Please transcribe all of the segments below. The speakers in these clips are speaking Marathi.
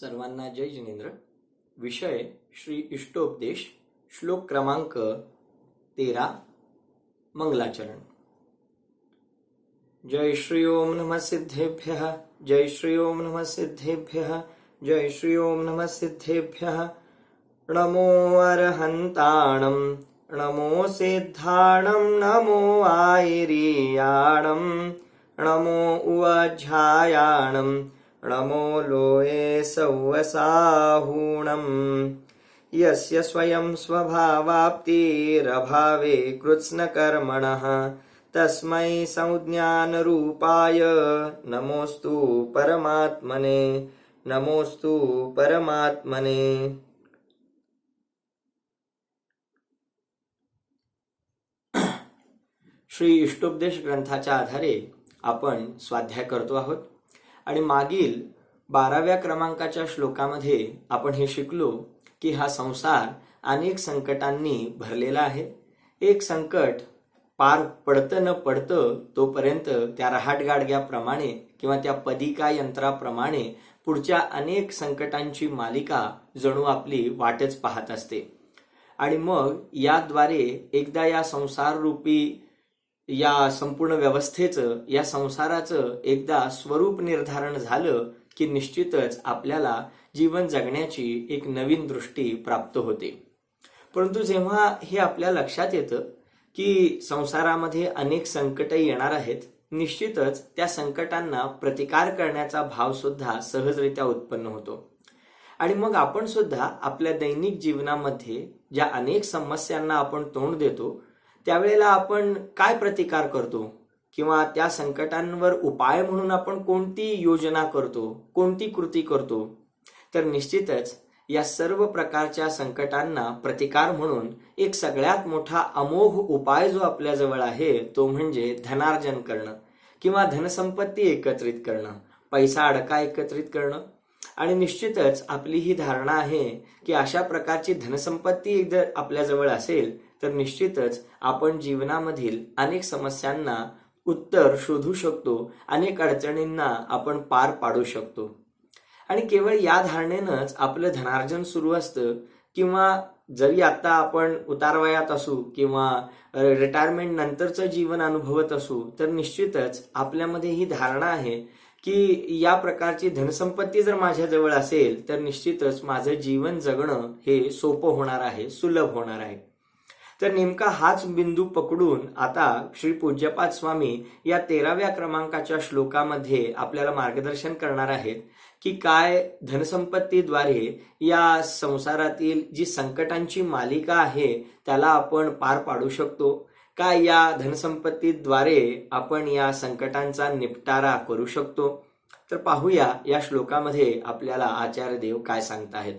सर्वांना जय जिनेंद्र. विषय श्री इष्टोपदेश, श्लोक क्रमांक 13, मंगलाचरण. जय श्री ओम नमः सिद्धेभ्यः, जय श्री ओम नमः सिद्धेभ्यः, जय श्री ओम नमः सिद्धेभ्यः. नमो अरहन्ताणं, नमो सिद्धाणं, नमो आयिरीयाणं, नमो उवाध्यायाणं, नमो लोये सौवसाहूणं. यस्य स्वयं स्वभावाप्तिरभावे कृत्स्नकर्मणः तस्मै संज्ञानरूपाय नमोस्तु परमात्मने, नमोस्तु परमात्मने. श्री इष्टोपदेश ग्रंथाच्या आधारे आपण स्वाध्याय करतो आहोत आणि मागील 12व्या क्रमांकाच्या श्लोकामध्ये आपण हे शिकलो की हा संसार अनेक संकटांनी भरलेला आहे. एक संकट पार पडतं न पडतं तोपर्यंत त्या रहाटगाडग्याप्रमाणे किंवा त्या पदिका यंत्राप्रमाणे पुढच्या अनेक संकटांची मालिका जणू आपली वाटच पाहत असते. आणि मग याद्वारे एकदा या संसार रूपी या संपूर्ण व्यवस्थेचं, या संसाराचं एकदा स्वरूप निर्धारण झालं की निश्चितच आपल्याला जीवन जगण्याची एक नवीन दृष्टी प्राप्त होते. परंतु जेव्हा हे आपल्या लक्षात येतं की संसारामध्ये अनेक संकट येणार आहेत, निश्चितच त्या संकटांना प्रतिकार करण्याचा भाव सुद्धा सहजरित्या उत्पन्न होतो. आणि मग आपण सुद्धा आपल्या दैनिक जीवनामध्ये ज्या अनेक समस्यांना आपण तोंड देतो त्यावेळेला आपण काय प्रतिकार करतो किंवा त्या संकटांवर उपाय म्हणून आपण कोणती योजना करतो, कोणती कृती करतो, तर निश्चितच या सर्व प्रकारच्या संकटांना प्रतिकार म्हणून एक सगळ्यात मोठा अमोघ उपाय जो आपल्याजवळ आहे तो म्हणजे धनार्जन करणं किंवा धनसंपत्ती एकत्रित करणं, पैसा अडका एकत्रित करणं. आणि निश्चितच आपली ही धारणा आहे की अशा प्रकारची धनसंपत्ती जर आपल्याजवळ असेल तर निश्चितच आपण जीवनामधील अनेक समस्यांना उत्तर शोधू शकतो, अनेक अडचणींना आपण पार पाडू शकतो. आणि केवळ या धारणेनंच आपलं धनार्जन सुरू असतं किंवा जरी आता आपण उतारवयात असू किंवा रिटायरमेंट नंतरचं जीवन अनुभवत असू तर निश्चितच आपल्यामध्ये ही धारणा आहे की या प्रकारची धनसंपत्ती जर माझ्याजवळ असेल तर निश्चितच माझं जीवन जगणं हे सोपं होणार आहे, सुलभ होणार आहे. तर नेमका हाच बिंदू पकडून आता श्री पूज्यपाद स्वामी या 13व्या क्रमांकाच्या श्लोकामध्ये आपल्याला मार्गदर्शन करणार आहेत की काय धनसंपत्तीद्वारे या संसारातील जी संकटांची मालिका आहे त्याला आपण पार पाडू शकतो, काय या धनसंपत्तीद्वारे आपण या संकटांचा निपटारा करू शकतो. तर पाहूया या श्लोकामध्ये आपल्याला आचार्य देव काय सांगताहेत.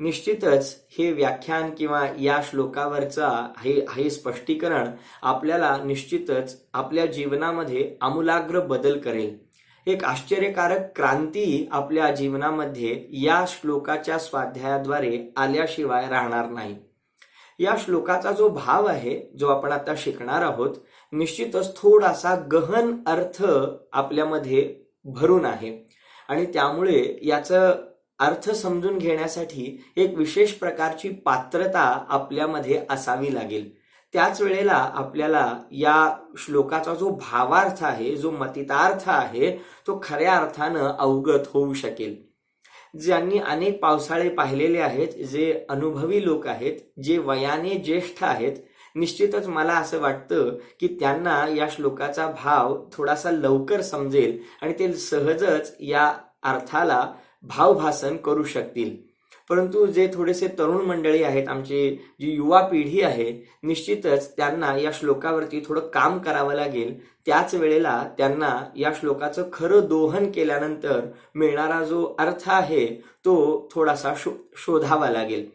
निश्चितच हे व्याख्यान किंवा या श्लोकावरचा हे स्पष्टीकरण आपल्याला निश्चितच आपल्या जीवनामध्ये आमूलाग्र बदल करेल. एक आश्चर्यकारक क्रांती आपल्या जीवनामध्ये या श्लोकाच्या स्वाध्यायाद्वारे आल्याशिवाय राहणार नाही. या श्लोकाचा जो भाव आहे, जो आपण आता शिकणार आहोत, निश्चितच थोडासा गहन अर्थ आपल्यामध्ये भरून आहे आणि त्यामुळे याचं अर्थ समजून घेण्यासाठी एक विशेष प्रकारची पात्रता आपल्यामध्ये असावी लागेल. त्याच वेळेला आपल्याला या श्लोकाचा जो भावार्थ आहे, जो मतितार्थ आहे, तो खऱ्या अर्थानं अवगत होऊ शकेल. ज्यांनी अनेक पावसाळे पाहिलेले आहेत, जे अनुभवी लोक आहेत, जे वयाने ज्येष्ठ आहेत, निश्चितच मला असं वाटतं की त्यांना या श्लोकाचा भाव थोडासा लवकर समजेल आणि ते सहजच या अर्थाला भावभासन करू शकतील. परंतु जे थोडेसे तरुण मंडळी आहेत, आमची जी युवा पिढी आहे, निश्चितच त्यांना या श्लोकावरती थोडं काम करावं लागेल. त्याच वेळेला त्यांना या श्लोकाचं खरं दोहन केल्यानंतर मिळणारा जो अर्थ आहे तो थोडासा शोधावा लागेल.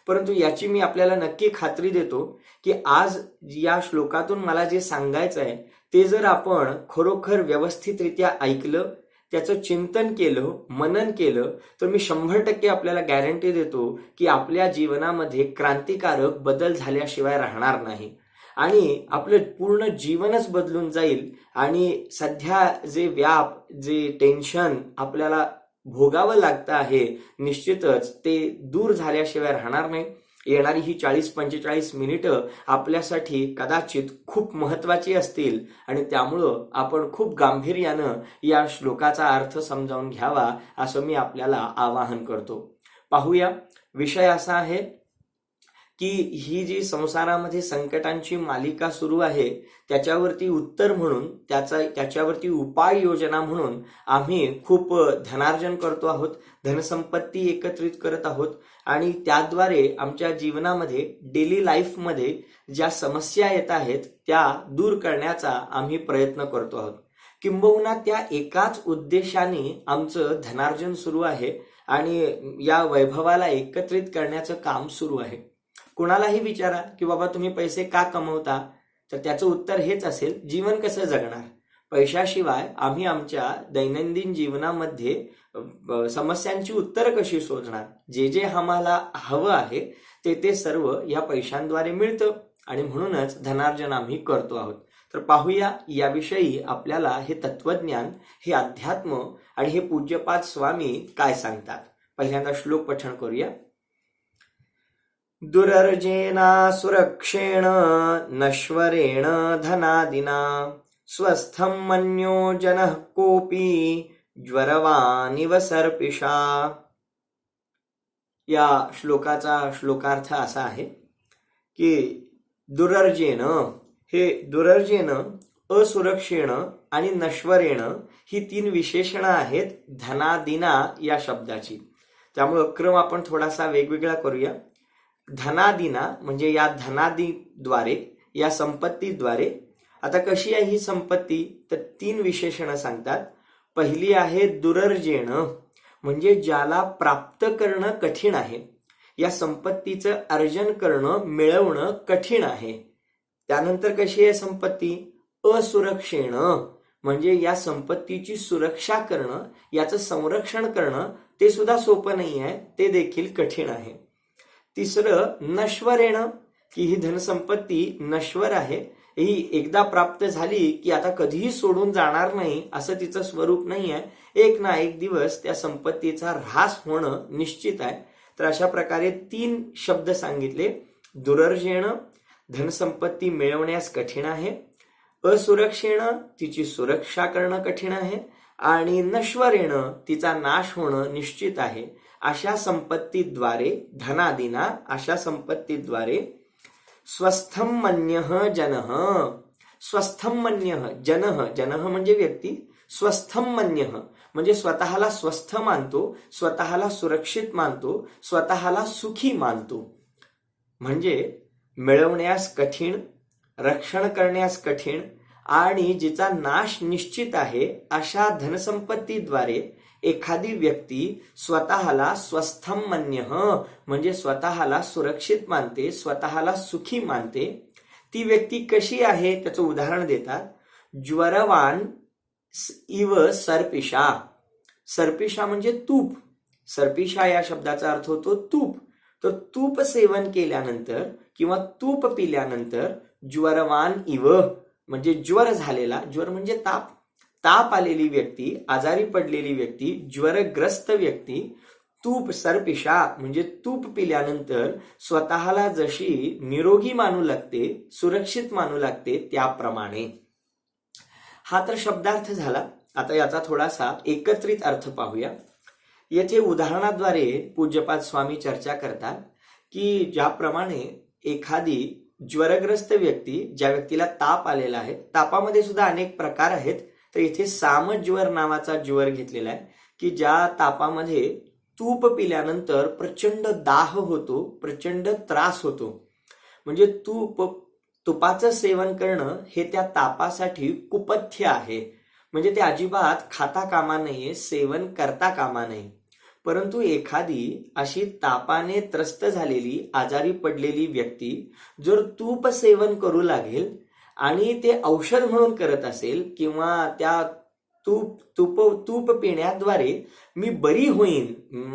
परंतु याची मी आपल्याला नक्की खात्री देतो की आज या श्लोकातून मला जे सांगायचं आहे ते जर आपण खरोखर व्यवस्थितरित्या ऐकलं, त्याचं चिंतन केलं, मनन केलं, तर मी 100% आपल्याला गॅरंटी देतो की आपल्या जीवनामध्ये क्रांतिकारक बदल झाल्याशिवाय राहणार नाही आणि आपलं पूर्ण जीवनच बदलून जाईल. आणि सध्या जे व्याप, जे टेन्शन आपल्याला भोगावं लागतं आहे, निश्चितच ते दूर झाल्याशिवाय राहणार नाही. येणारी ही 40-45 मिनिटं आपल्यासाठी कदाचित खूप महत्वाची असतील आणि त्यामुळं आपण खूप गांभीर्यानं या श्लोकाचा अर्थ समजावून घ्यावा असं मी आपल्याला आवाहन करतो. पाहूया, विषय असा आहे की ही जी संसारामध्ये संकटांची मालिका सुरू आहे त्याच्यावरती उत्तर म्हणून, त्याच्यावरती उपाययोजना म्हणून आम्ही खूप धनार्जन करतो आहोत, धनसंपत्ती एकत्रित करत आहोत आणि त्याद्वारे आमच्या जीवनामध्ये डेली लाईफमध्ये ज्या समस्या येत आहेत त्या दूर करण्याचा आम्ही प्रयत्न करतो आहोत. किंबहुना त्या एकाच उद्देशाने आमचं धनार्जन सुरू आहे आणि या वैभवाला एकत्रित करण्याचं काम सुरू आहे. कुणालाही विचारा की बाबा तुम्ही पैसे का कमवता, तर त्याचं उत्तर हेच असेल, जीवन कसं जगणार. पैशाशिवाय आम्ही आमच्या दैनंदिन जीवनामध्ये समस्यांची उत्तरं कशी शोधणार. जे जे आम्हाला हवं आहे ते सर्व या पैशांद्वारे मिळतं आणि म्हणूनच धनार्जन आम्ही करतो आहोत. तर पाहूया याविषयी आपल्याला हे तत्वज्ञान, हे अध्यात्म आणि हे पूज्यपाद स्वामी काय सांगतात. पहिल्यांदा श्लोक पठण करूया. दुरर्जेना सुरक्षेण नश्वरेण धनादिना स्वस्थं मन्यो जनः कोपी ज्वरवानिव सर्पिषा. या श्लोकाचा श्लोकार्थ असा आहे की दुरर्जेन, हे दुरर्जेन, असुरक्षेण आणि नश्वरेण ही 3 विशेषणं आहेत धनादिना या शब्दाची. त्यामुळे क्रम आपण थोडासा वेगवेगळा करूया. धनादिना म्हणजे या धनादीद्वारे, या संपत्तीद्वारे. आता कशी आहे ही संपत्ती, तर 3 विशेषणं सांगतात. पहिली आहे दुरर्जेण, म्हणजे ज्याला प्राप्त करणं कठीण आहे, या संपत्तीचं अर्जन करणं, मिळवणं कठीण आहे. त्यानंतर कशी आहे संपत्ती, असुरक्षेण, म्हणजे या संपत्तीची सुरक्षा करणं, याचं संरक्षण करणं ते सुद्धा सोपं नाही आहे, ते देखील कठीण आहे. तिसरं नश्वरेण, की ही धनसंपत्ती नश्वर आहे, ही एकदा प्राप्त झाली की आता कधीही सोडून जाणार नाही असं तिचं स्वरूप नाही आहे, एक ना एक दिवस त्या संपत्तीचा ऱ्हास होणं निश्चित आहे. तर अशा प्रकारे 3 शब्द सांगितले. दुरर्जेण, धनसंपत्ती मिळवण्यास कठीण आहे, असुरक्षेण, तिची सुरक्षा करणं कठीण आहे, आणि नश्वरेण, तिचा नाश होणं निश्चित आहे. अशा संपत्तीद्वारे, धनादिना, अशा संपत्तीद्वारे स्वस्थं मन्यः जनः, स्वस्थं मन्यः जनः, जनः म्हणजे व्यक्ती, स्वस्थं मन्यः म्हणजे स्वतःला स्वस्थ मानतो, स्वतःला सुरक्षित मानतो, स्वतःला सुखी मानतो. म्हणजे मिळवण्यास कठीण, रक्षण करण्यास कठीण आणि जिचा नाश निश्चित आहे अशा धनसंपत्तीद्वारे एखादी व्यक्ती स्वतःला स्वस्थं मन्यः म्हणजे स्वतःला सुरक्षित मानते, स्वतःला सुखी मानते. ती व्यक्ती कशी आहे त्याचं उदाहरण देतात. ज्वरवान इव सर्पिषा. सर्पिषा म्हणजे तूप. सर्पिषा या शब्दाचा अर्थ होतो तूप. तर तूप सेवन केल्यानंतर किंवा तूप पिल्यानंतर ज्वरवान इव म्हणजे ज्वर झालेला, ज्वर म्हणजे ताप, ताप आलेली व्यक्ती, आजारी पडलेली व्यक्ती, ज्वरग्रस्त व्यक्ती तूप, सर्पिषा म्हणजे तूप पिल्यानंतर स्वतःला जशी निरोगी मानू लागते, सुरक्षित मानू लागते त्याप्रमाणे. हा तर शब्दार्थ झाला. आता याचा थोडासा एकत्रित अर्थ पाहूया. येथे उदाहरणाद्वारे पूज्यपाद स्वामी चर्चा करतात की ज्याप्रमाणे एखादी ज्वरग्रस्त व्यक्ती, ज्या व्यक्तीला ताप आलेला आहे, तापामध्ये सुद्धा अनेक प्रकार आहेत, तर इथे सामज्वर नावाचा ज्वर घेतलेला आहे की ज्या तापामध्ये तूप पिल्यानंतर प्रचंड दाह होतो, प्रचंड त्रास होतो. म्हणजे तुपाचं सेवन करणं हे त्या तापासाठी कुपथ्य आहे. म्हणजे ते अजिबात खाता कामा नये, सेवन करता कामा नये. परंतु एखादी अशी तापाने त्रस्त झालेली, आजारी पडलेली व्यक्ती जर तूप सेवन करू लागेल आणि ते औषध म्हणून करत असेल किंवा त्या तूप पिण्याद्वारे मी बरी होईन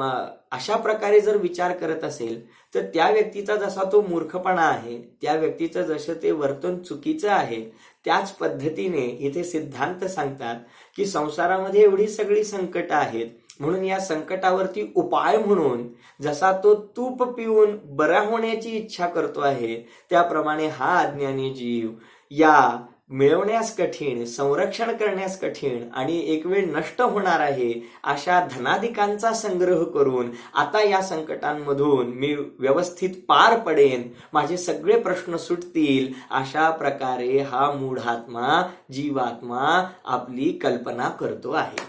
अशा प्रकारे जर विचार करत असेल तर त्या व्यक्तीचा जसा तो मूर्खपणा आहे, त्या व्यक्तीचं जसं ते वर्तन चुकीचं आहे, त्याच पद्धतीने इथे सिद्धांत सांगतात की संसारामध्ये एवढी सगळी संकट आहेत, म्हणून या संकटावरती उपाय म्हणून जसा तो तूप पिऊन बरा होण्याची इच्छा करतो आहे, त्याप्रमाणे हा अज्ञानी जीव या मिळवण्यास कठीण, संरक्षण करण्यास कठीण आणि एक वेळ नष्ट होणार आहे अशा धनाधिकांचा संग्रह करून आता या संकटांमधून मी व्यवस्थित पार पडेन, माझे सगळे प्रश्न सुटतील, अशा प्रकारे हा मूढात्मा जीवात्मा आपली कल्पना करतो आहे.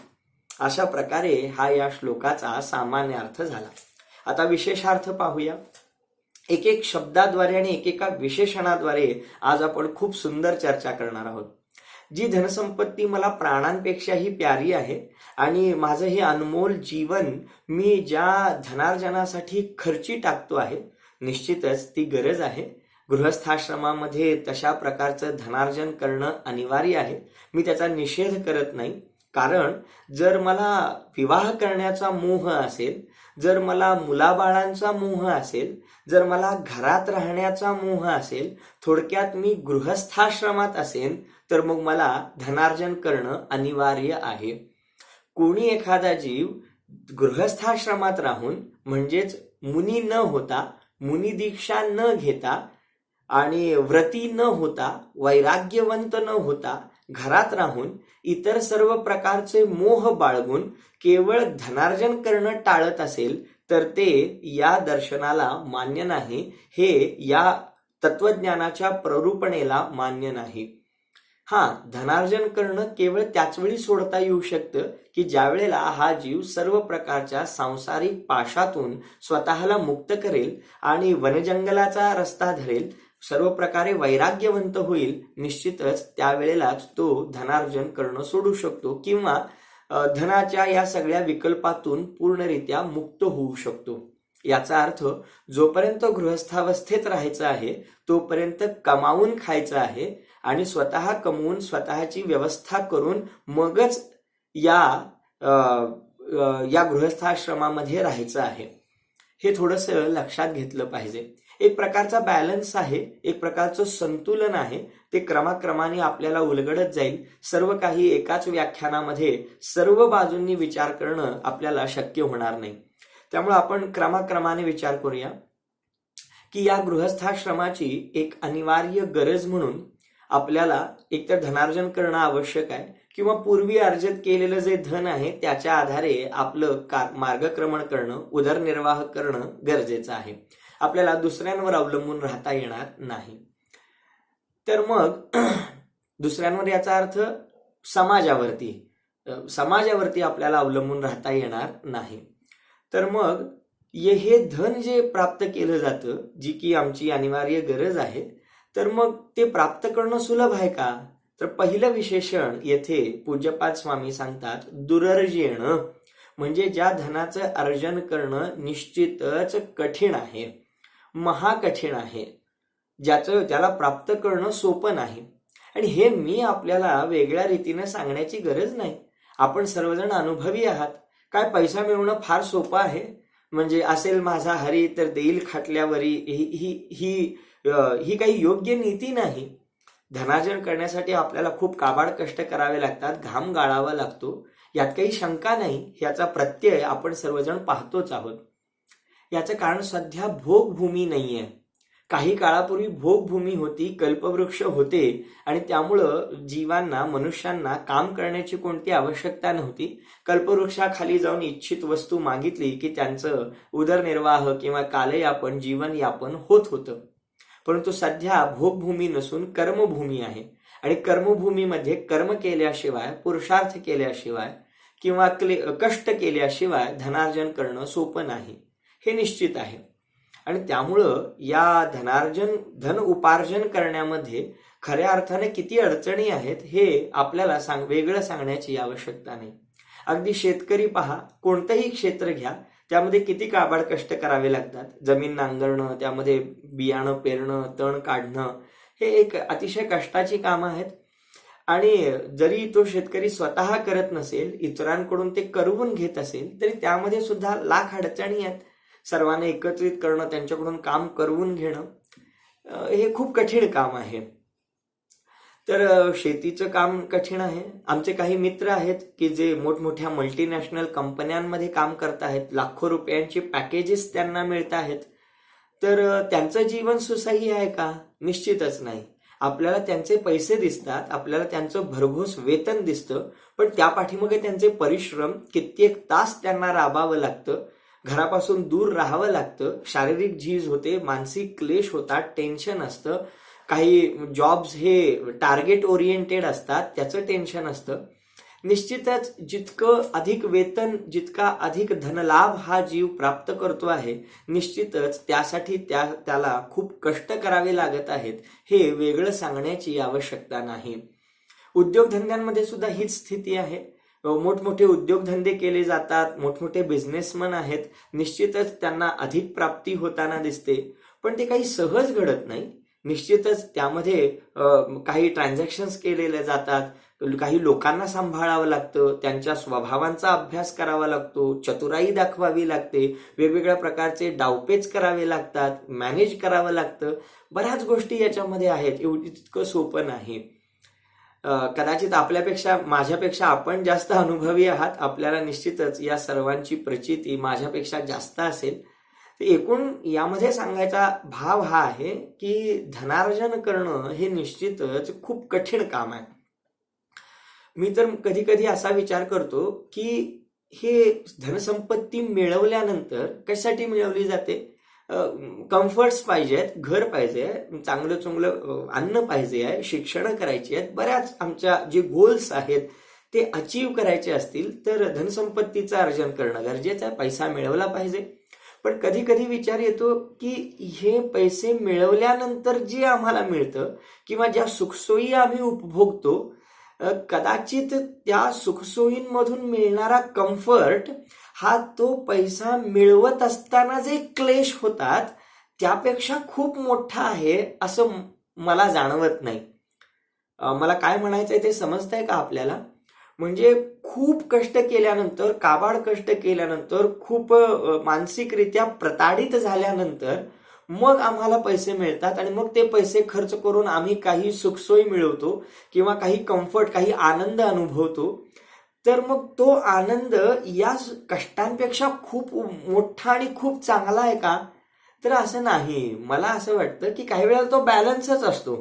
अशा प्रकारे हा या श्लोकाचा सामान्य अर्थ झाला. आता विशेषार्थ पाहूया. एक एक शब्दाद्वारे आणि एकेका विशेषणाद्वारे आज आपण खूप सुंदर चर्चा करणार आहोत. जी धनसंपत्ती मला प्राणांपेक्षाही प्यारी आहे आणि माझं हे अनमोल जीवन मी ज्या धनार्जनासाठी खर्ची टाकतो आहे, निश्चितच ती गरज आहे. गृहस्थाश्रमामध्ये तशा प्रकारचं धनार्जन करणं अनिवार्य आहे. मी त्याचा निषेध करत नाही. कारण जर मला विवाह करण्याचा मोह असेल, जर मला मुलाबाळांचा मोह असेल, जर मला घरात राहण्याचा मोह असेल, थोडक्यात मी गृहस्थाश्रमात असेन, तर मग मला धनार्जन करणं अनिवार्य आहे. कोणी एखादा जीव गृहस्थाश्रमात राहून म्हणजेच मुनी न होता, मुनी दीक्षा न घेता आणि व्रती न होता, वैराग्यवंत न होता, घरात राहून इतर सर्व प्रकारचे मोह बाळगून केवळ धनार्जन करणं टाळत असेल तर ते या दर्शनाला मान्य नाही, हे या तत्वज्ञानाच्या प्ररूपणेला मान्य नाही. धनार्जन करणं केवळ त्याच वेळी सोडता येऊ शकतं की ज्या वेळेला हा जीव सर्व प्रकारच्या सांसारिक पाशातून स्वतःला मुक्त करेल आणि वनजंगलाचा रस्ता धरेल, सर्व प्रकारे वैराग्यवंत होईल. निश्चितच त्यावेळेलाच तो धनार्जन करणं सोडू शकतो किंवा धनाच्या या सगळ्या विकल्पातून पूर्णरित्या मुक्त होऊ शकतो. याचा अर्थ जोपर्यंत गृहस्थावस्थेत राहायचं आहे तोपर्यंत कमावून खायचं आहे आणि स्वतः कमवून स्वतःची व्यवस्था करून मगच या गृहस्थाश्रमामध्ये राहायचं आहे. हे थोडंसं लक्षात घेतलं पाहिजे. एक प्रकारचा बॅलन्स आहे, एक प्रकारचं संतुलन आहे. ते क्रमाक्रमाने आपल्याला उलगडत जाईल. सर्व काही एकाच व्याख्यानामध्ये सर्व बाजूंनी विचार करणं आपल्याला शक्य होणार नाही. त्यामुळे आपण क्रमाक्रमाने विचार करूया की या गृहस्थाश्रमाची एक अनिवार्य गरज म्हणून आपल्याला एकतर धनार्जन करणं आवश्यक आहे किंवा पूर्वी अर्जित केलेलं जे धन आहे त्याच्या आधारे आपलं मार्गक्रमण करणं, उदरनिर्वाह करणं गरजेचं आहे. आपल्याला दुसऱ्यांवर अवलंबून राहता येणार नाही. तर मग दुसऱ्यांवर याचा अर्थ समाजावरती आपल्याला अवलंबून राहता येणार नाही. तर मग हे धन जे प्राप्त केलं जातं, जी की आमची अनिवार्य गरज आहे, तर मग ते प्राप्त करणं सुलभ आहे का? तर पहिलं विशेषण येथे पूज्यपाद स्वामी सांगतात, दुरर्जेण, म्हणजे ज्या धनाचं अर्जन करणं निश्चितच कठीण आहे, महाकठीण आहे, ज्याला प्राप्त करणं सोपं नाही. आणि हे मी आपल्याला वेगळ्या रीतीने सांगण्याची गरज नाही. आपण सर्वजण अनुभवी आहात. काय पैसा मिळवणं फार सोपं आहे? म्हणजे असेल माझा हरी तर देईल खाटल्यावरी, ही काही योग्य नीती नाही. धनार्जन करण्यासाठी आपल्याला खूप काबाड कष्ट करावे लागतात, घाम गाळावा लागतो, यात काही शंका नाही. याचा प्रत्यय आपण सर्वजण पाहतोच आहोत. याचं कारण सध्या भोगभूमी नाहीये. काही काळापूर्वी भोगभूमी होती, कल्पवृक्ष होते आणि त्यामुळं जीवांना, मनुष्यांना काम करण्याची कोणती आवश्यकता नव्हती. कल्पवृक्षाखाली जाऊन इच्छित वस्तू मागितली की त्यांचं उदरनिर्वाह किंवा कालयापन, जीवनयापन होत होतं. परंतु सध्या भोगभूमी नसून कर्मभूमी आहे आणि कर्मभूमीमध्ये कर्म केल्याशिवाय, पुरुषार्थ केल्याशिवाय किंवा कष्ट केल्याशिवाय धनार्जन करणं सोपं नाही, हे निश्चित आहे. आणि त्यामुळं या धन उपार्जन करण्यामध्ये खऱ्या अर्थाने किती अडचणी आहेत हे आपल्याला वेगळं सांगण्याची आवश्यकता नाही. अगदी शेतकरी पहा, कोणतंही क्षेत्र घ्या, त्यामध्ये किती काबाड कष्ट करावे लागतात. जमीन नांगरणं, त्यामध्ये बियाणं पेरणं, तण काढणं, हे एक अतिशय कष्टाची कामं आहेत. आणि जरी तो शेतकरी स्वतः करत नसेल, इतरांकडून ते करवून घेत असेल, तरी त्यामध्ये सुद्धा लाख अडचणी आहेत. सर्वांना एकत्रित करणं, त्यांच्याकडून काम करवून घेणं, हे खूप कठीण काम आहे. तर शेतीचं काम कठीण आहे. आमचे काही मित्र आहेत की जे मोठमोठ्या मल्टीनॅशनल कंपन्यांमध्ये काम करत आहेत, लाखो रुपयांची पॅकेजेस त्यांना मिळत आहेत. तर त्यांचं जीवन सुसह्य आहे का? निश्चितच नाही. आपल्याला त्यांचे पैसे दिसतात, आपल्याला त्यांचं भरघोस वेतन दिसतं, पण त्या पाठीमागे त्यांचे परिश्रम, कित्येक तास त्यांना राबावं लागतं, घरापासून दूर राहावं लागतं, शारीरिक झीज होते, मानसिक क्लेश होतात, टेन्शन असतं. काही जॉब्स हे टार्गेट ओरिएंटेड असतात, त्याचं टेन्शन असतं. निश्चितच जितकं अधिक वेतन, जितका अधिक धनलाभ हा जीव प्राप्त करतो आहे, निश्चितच त्यासाठी त्याला खूप कष्ट करावे लागत आहेत, हे वेगळं सांगण्याची आवश्यकता नाही. उद्योगधंद्यांमध्ये सुद्धा हीच स्थिती आहे. मोठमोठे उद्योगधंदे केले जातात, मोठमोठे बिझनेसमन आहेत, निश्चितच त्यांना अधिक प्राप्ती होताना दिसते, पण ते काही सहज घडत नाही. निश्चितच त्यामध्ये काही ट्रान्झॅक्शन्स केलेले जातात, काही लोकांना सांभाळावं लागतं, त्यांच्या स्वभावांचा अभ्यास करावा लागतो, चतुराई दाखवावी लागते, वेगवेगळ्या प्रकारचे डावपेच करावे लागतात, मॅनेज करावं लागतं. बऱ्याच गोष्टी याच्यामध्ये आहेत, इतकं सोपं नाही. कदाचित आपल्यापेक्षा, माझ्यापेक्षा आपण जास्त अनुभवी आहात, आपल्याला निश्चितच या सर्वांची प्रचिती माझ्यापेक्षा जास्त असेल. एकूण यामध्ये सांगायचा भाव हा आहे की धनार्जन करणं हे निश्चितच खूप कठीण काम आहे. मी तर कधी कधी असा विचार करतो की हे धनसंपत्ती मिळवल्यानंतर कशासाठी मिळवली जाते? कम्फर्ट्स पाहिजेत, घर पाहिजे, चांगलं चांगलं अन्न पाहिजे आहे, शिक्षण करायची आहेत, बऱ्याच आमच्या जे गोल्स आहेत ते अचीव करायचे असतील तर धनसंपत्तीचं अर्जन करणं गरजेचं आहे, पैसा मिळवला पाहिजे. पण कधी कधी विचार येतो की हे पैसे मिळवल्यानंतर जे आम्हाला मिळतं किंवा ज्या सुखसोयी आम्ही उपभोगतो, कदाचित त्या सुखसोयींमधून मिळणारा कम्फर्ट हा तो पैसा मिळवत असताना जे क्लेश होतात त्यापेक्षा खूप मोठा आहे असं मला जाणवत नाही. मला काय म्हणायचंय ते समजतंय का आपल्याला? म्हणजे खूप कष्ट केल्यानंतर, काबाड कष्ट केल्यानंतर, खूप मानसिकरित्या प्रताडित झाल्यानंतर मग आम्हाला पैसे मिळतात आणि मग ते पैसे खर्च करून आम्ही काही सुखसोयी मिळवतो किंवा काही कम्फर्ट, काही आनंद अनुभवतो. तर मग तो आनंद या कष्टांपेक्षा खूप मोठा आणि खूप चांगला आहे का? तर असं नाही. मला असं वाटतं की काही वेळेला तो बॅलन्सच असतो.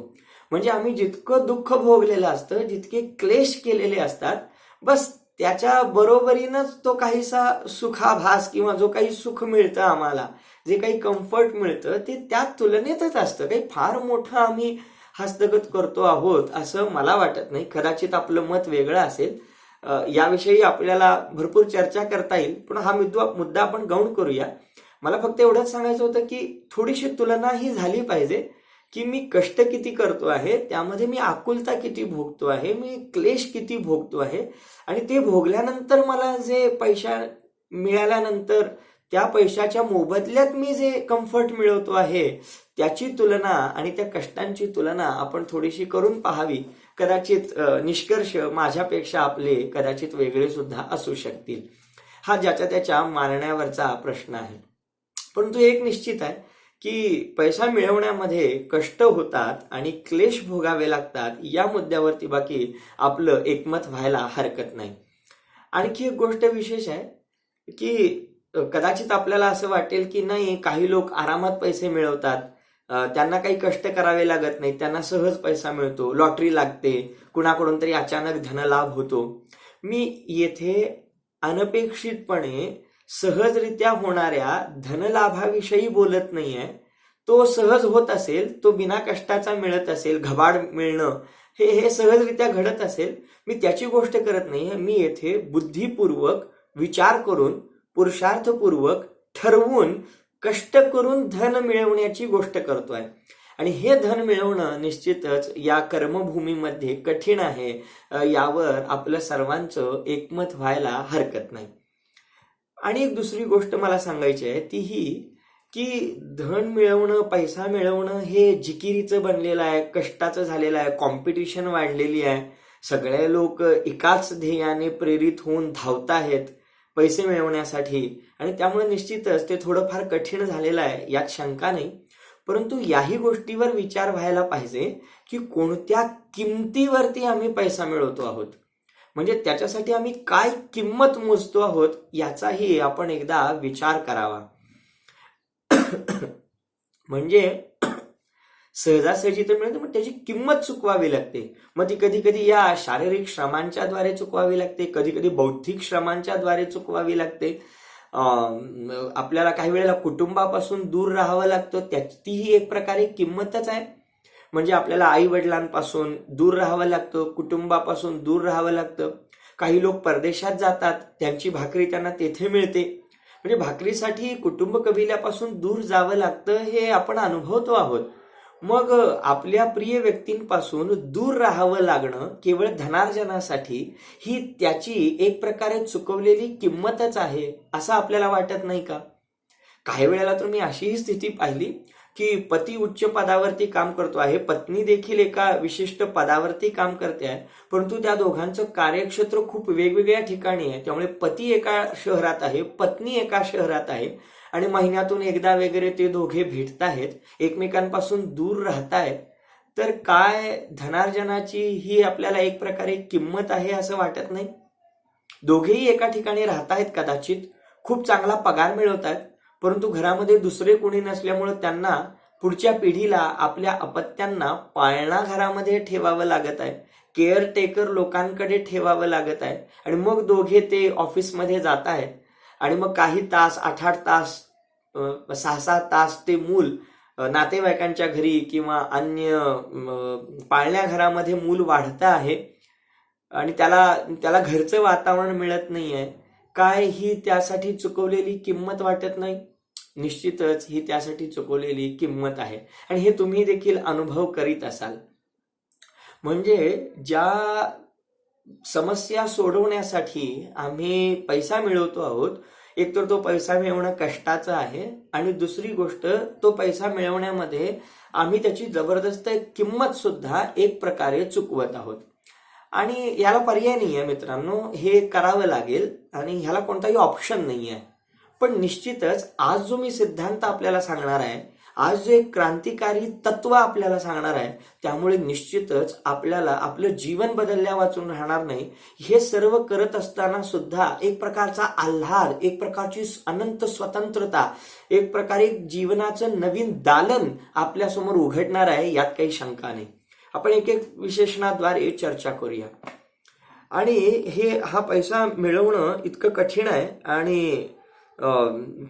म्हणजे आम्ही जितकं दुःख भोगलेलं असतं, जितके क्लेश केलेले असतात, बस त्याच्या बरोबरीनंच तो काहीसा सुखाभास किंवा जो काही सुख मिळतं आम्हाला, जे काही कम्फर्ट मिळतं ते त्या तुलनेतच असतं. काही फार मोठं आम्ही हस्तगत करतो आहोत असं मला वाटत नाही. कदाचित आपलं मत वेगळं असेल, याविषयी आपल्याला भरपूर चर्चा करता येईल, पण हा मुद्दा आपण गौण करूया. मला फक्त एवढंच सांगायचं होतं की थोडीशी तुलना ही झाली पाहिजे की मी कष्ट किती करतो आहे, त्यामध्ये मी आकुलता किती भोगतो आहे, मी क्लेश किती भोगतो आहे, आणि ते भोगल्यानंतर मला जे पैसा मिळाल्यानंतर त्या पैशाच्या मोबदल्यात मी जे कम्फर्ट मिळवतो आहे, त्याची तुलना आणि त्या कष्टांची तुलना आपण थोडीशी करून पाहावी. कदाचित निष्कर्ष माझ्यापेक्षा आपले कदाचित वेगळे सुद्धा असू शकतील. हा ज्याच्या त्याच्या मानण्यावरचा प्रश्न आहे. परंतु एक निश्चित आहे की पैसा मिळवण्यामध्ये कष्ट होतात आणि क्लेश भोगावे लागतात, या मुद्द्यावरती बाकी आपलं एकमत व्हायला हरकत नाही. आणखी एक गोष्ट विशेष आहे की कदाचित आपल्याला असं वाटेल की नाही, काही लोक आरामात पैसे मिळवतात, त्यांना काही कष्ट करावे लागत नाही, त्यांना सहज पैसा मिळतो, लॉटरी लागते, कुणाकडून तरी अचानक धनलाभ होतो. मी येथे अनपेक्षितपणे सहजरित्या होणाऱ्या धनलाभाविषयी बोलत नाहीये. तो सहज होत असेल, तो बिना कष्टाचा मिळत असेल, घबाड मिळणं हे सहजरित्या घडत असेल, मी त्याची गोष्ट करत नाहीये. मी येथे बुद्धिपूर्वक विचार करून, पुरुषार्थपूर्वक ठरवून, कष्ट करून धन मिळवण्याची गोष्ट करतोय. आणि हे धन मिळवणं निश्चितच या कर्मभूमीमध्ये कठीण आहे, यावर आपलं सर्वांचं एकमत व्हायला हरकत नाही. आणि एक दुसरी गोष्ट मला सांगायची आहे, ती ही की धन मिळवणं, पैसा मिळवणं हे जिकिरीचं बनलेलं आहे, कष्टाचं झालेलं आहे, कॉम्पिटिशन वाढलेली आहे, सगळे लोक एकाच ध्येयाने प्रेरित होऊन धावत आहेत पैसे मिळवण्यासाठी, आणि त्यामुळे निश्चितच ते थोडंफार कठीण झालेलं आहे, यात शंका नाही. परंतु याही गोष्टीवर विचार व्हायला पाहिजे की कोणत्या किमतीवरती आम्ही पैसा मिळवतो आहोत, म्हणजे त्याच्यासाठी आम्ही काय किंमत मोजतो आहोत याचाही आपण एकदा विचार करावा. म्हणजे सहजासहजी तर मिळते, पण त्याची किंमत चुकवावी लागते. मग ती कधी कधी या शारीरिक श्रमांच्या द्वारे चुकवावी लागते, कधी कधी बौद्धिक श्रमांच्या द्वारे चुकवावी लागते. आपल्याला काही वेळेला कुटुंबापासून दूर राहावं लागतं, तीही एक प्रकारे किंमतच आहे. म्हणजे आपल्याला आई वडिलांपासून दूर राहावं लागतं, कुटुंबापासून दूर राहावं लागतं. काही लोक परदेशात जातात, त्यांची भाकरी त्यांना तेथे मिळते. म्हणजे भाकरीसाठी कुटुंब कबिल्यापासून दूर जावं लागतं, हे आपण अनुभवतो आहोत. मग आपल्या प्रिय व्यक्तींपासून दूर राहावं लागणं केवळ धनार्जनासाठी ही त्याची एक प्रकारे चुकवलेली किंमतच आहे, असं आपल्याला वाटत नाही का? काही वेळेला तर मी अशीही स्थिती पाहिली की पती उच्च पदावरती काम करतो आहे, पत्नी देखील एका विशिष्ट पदावरती काम करते आहे, परंतु त्या दोघांचं कार्यक्षेत्र खूप वेगवेगळ्या ठिकाणी आहे. त्यामुळे पती एका शहरात आहे, पत्नी एका शहरात आहे, आणि महिन्यातून एकदा वगैरे ते दोघे भेटत आहेत, एकमेकांपासून दूर राहतायत. तर काय धनार्जनाची ही आपल्याला एक प्रकारे किंमत आहे असं वाटत नाही? दोघेही एका ठिकाणी राहत आहेत, कदाचित खूप चांगला पगार मिळवत आहेत, परंतु घरामध्ये दुसरे कोणी नसल्यामुळे त्यांना पुढच्या पिढीला आपल्या अपत्यांना पाळणा घरामध्ये ठेवावं लागत आहे, केअरटेकर लोकांकडे ठेवावं लागत आहे. आणि मग दोघे ते ऑफिसमध्ये जात आहेत, आणि मग काही तास 8-8 तास 6-6 तास ते मूल नातेवाईकांच्या घरी किंवा अन्य पाळण्या घरामध्ये मूल वाढतं आहे, आणि त्याला घरचं वातावरण मिळत नाहीये. काय ही त्यासाठी चुकवलेली किंमत वाटत नाही? निश्चितच ही त्यासाठी चुकवलेली किंमत आहे, आणि हे तुम्ही देखील अनुभव करीत असाल. म्हणजे ज्या समस्या सोडवण्यासाठी आम्ही पैसा मिळवतो आहोत, एक तर तो पैसा मिळवणं कष्टाचं आहे, आणि दुसरी गोष्ट तो पैसा मिळवण्यामध्ये आम्ही त्याची जबरदस्त किंमत सुद्धा एक प्रकारे चुकवत आहोत. आणि याला पर्याय नाही आहे मित्रांनो, हे करावं लागेल, आणि ह्याला कोणताही ऑप्शन नाही आहे. पण निश्चितच आज जो मी सिद्धांत आपल्याला सांगणार आहे, आज जो एक क्रांतिकारी तत्व आपल्याला सांगणार आहे, त्यामुळे निश्चितच आपल्याला आपलं जीवन बदलल्या वाचून राहणार नाही. हे सर्व करत असताना सुद्धा एक प्रकारचा आल्हाद, एक प्रकारची अनंत स्वतंत्रता, एक प्रकारे जीवनाचं नवीन दालन आपल्यासमोर उघडणार आहे, यात काही शंका नाही. आपण एक एक विशेषणाद्वारे चर्चा करूया. आणि हा पैसा मिळवणं इतकं कठीण आहे, आणि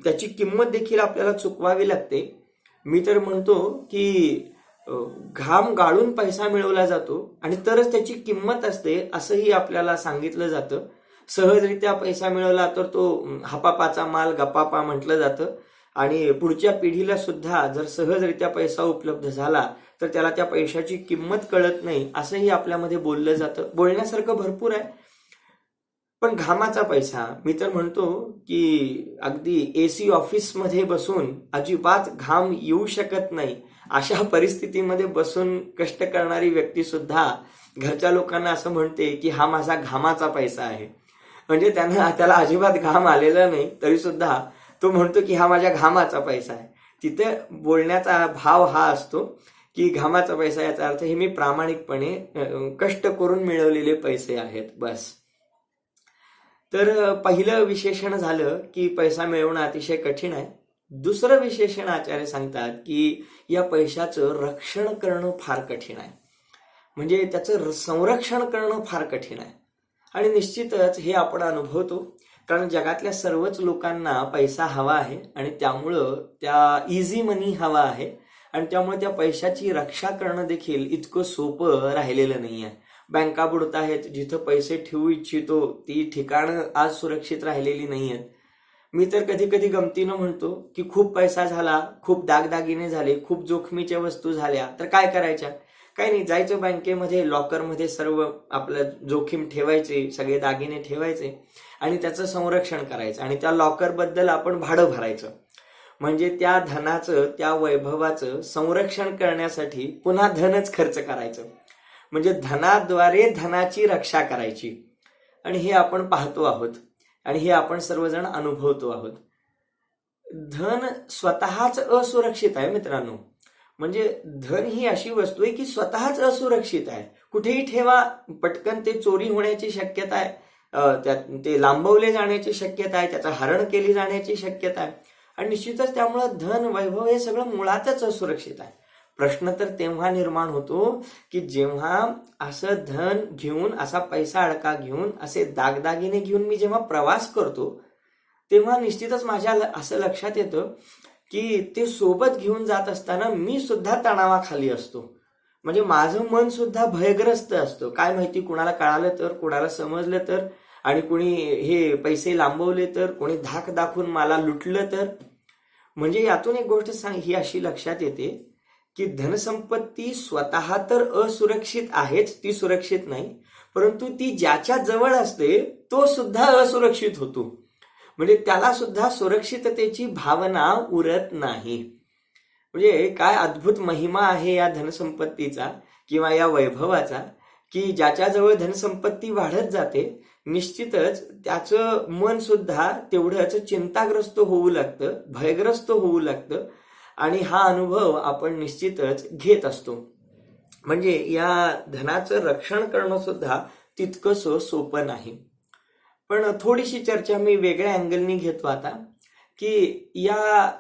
त्याची किंमत देखील आपल्याला चुकवावी लागते. मी तर म्हणतो की घाम गाळून पैसा मिळवला जातो, आणि तरच त्याची किंमत असते असंही आपल्याला सांगितलं जातं. सहजरित्या पैसा मिळवला तर तो हापापाचा माल गपापा म्हटलं जातं, आणि पुढच्या पिढीला सुद्धा जर सहजरित्या पैसा उपलब्ध झाला तर त्याला त्या पैशाची किंमत कळत नाही, असंही आपल्यामध्ये बोललं जातं. बोलण्यासारखं भरपूर आहे. पण घामाचा पैसा, मी तर म्हणतो की अगदी एसी ऑफिसमध्ये बसून अजिबात घाम येऊ शकत नाही, अशा परिस्थितीमध्ये बसून कष्ट करणारी व्यक्ती सुद्धा घरच्या लोकांना असं म्हणते की हा माझा घामाचा पैसा आहे. म्हणजे त्याला अजिबात घाम आलेला नाही, तरी सुद्धा तो म्हणतो की हा माझ्या घामाचा पैसा आहे. तिथे बोलण्याचा भाव हा असतो की घामाचा पैसा, याचा अर्थ हे मी प्रामाणिकपणे कष्ट करून मिळवलेले पैसे आहेत, बस. तर पहिलं विशेषण झालं की पैसा मिळवणं अतिशय कठीण आहे. दुसरं विशेषण आचार्य सांगतात की या पैशाचं रक्षण करणं फार कठीण आहे, म्हणजे त्याचं संरक्षण करणं फार कठीण आहे. आणि निश्चितच हे आपण अनुभवतो, कारण जगातल्या सर्वच लोकांना पैसा हवा आहे, आणि त्यामुळं त्या इझी मनी हवा आहे, आणि त्यामुळे त्या पैशाची रक्षा करणं देखील इतकं सोपं राहिलेलं नाही आहे. बँका बुडत आहेत, जिथं पैसे ठेवू इच्छितो ती ठिकाणं आज सुरक्षित राहिलेली नाही आहेत. मी तर कधी कधी गमतीनं म्हणतो की खूप पैसा झाला, खूप दागदागिने झाले, खूप जोखमीच्या वस्तू झाल्या, तर काय करायच्या? काही नाही, जायचं बँकेमध्ये, लॉकरमध्ये सर्व आपलं जोखीम ठेवायचे, सगळे दागिने ठेवायचे, आणि त्याचं संरक्षण करायचं, आणि त्या लॉकरबद्दल आपण भाडं भरायचं. म्हणजे त्या धनाचं, त्या वैभवाचं संरक्षण करण्यासाठी पुन्हा धनच खर्च करायचं, म्हणजे धनाद्वारे धनाची रक्षा करायची. आणि हे आपण पाहतो आहोत, आणि हे आपण सर्वजण अनुभवतो आहोत. धन स्वतःच असुरक्षित आहे मित्रांनो. म्हणजे धन ही अशी वस्तू आहे की स्वतःच असुरक्षित आहे. कुठेही ठेवा, पटकन ते चोरी होण्याची शक्यता आहे, ते लांबवले जाण्याची शक्यता आहे, त्याचं हरण केली जाण्याची शक्यता आहे. आणि निश्चितच त्यामुळं धन, वैभव हे सगळं मुळातच असुरक्षित आहे. प्रश्न तर तेव्हा निर्माण होतो की जेव्हा असं धन घेऊन, असा पैसा अडका घेऊन, असे दागदागिने घेऊन मी जेव्हा प्रवास करतो, तेव्हा निश्चितच माझ्या असं लक्षात येतं की ते सोबत घेऊन जात असताना मी सुद्धा तणावाखाली असतो. म्हणजे माझं मन सुद्धा भयग्रस्त असतं. काय माहिती कुणाला कळालं तर, कुणाला समजलं तर, आणि कुणी हे पैसे लांबवले तर, कोणी धाक दाखवून मला लुटलं तर. म्हणजे यातून एक गोष्ट ही अशी लक्षात येते की धनसंपत्ती स्वतः तर असुरक्षित आहेच, ती सुरक्षित नाही, परंतु ती ज्याच्या जवळ असते तो सुद्धा असुरक्षित होतो. म्हणजे त्याला सुद्धा सुरक्षिततेची भावना उरत नाही. म्हणजे काय अद्भुत महिमा आहे या धनसंपत्तीचा किंवा या वैभवाचा, की ज्याच्याजवळ धनसंपत्ती वाढत जाते, निश्चितच त्याचं मन सुद्धा तेवढंच चिंताग्रस्त होऊ लागतं, भयग्रस्त होऊ लागतं. आणि हा अनुभव आपण निश्चितच घेत असतो. म्हणजे या धनाचं रक्षण करणं सुद्धा तितकंच सोपं नाही. पण थोडीशी चर्चा मी वेगळ्या अँगलनी घेतो आता, की या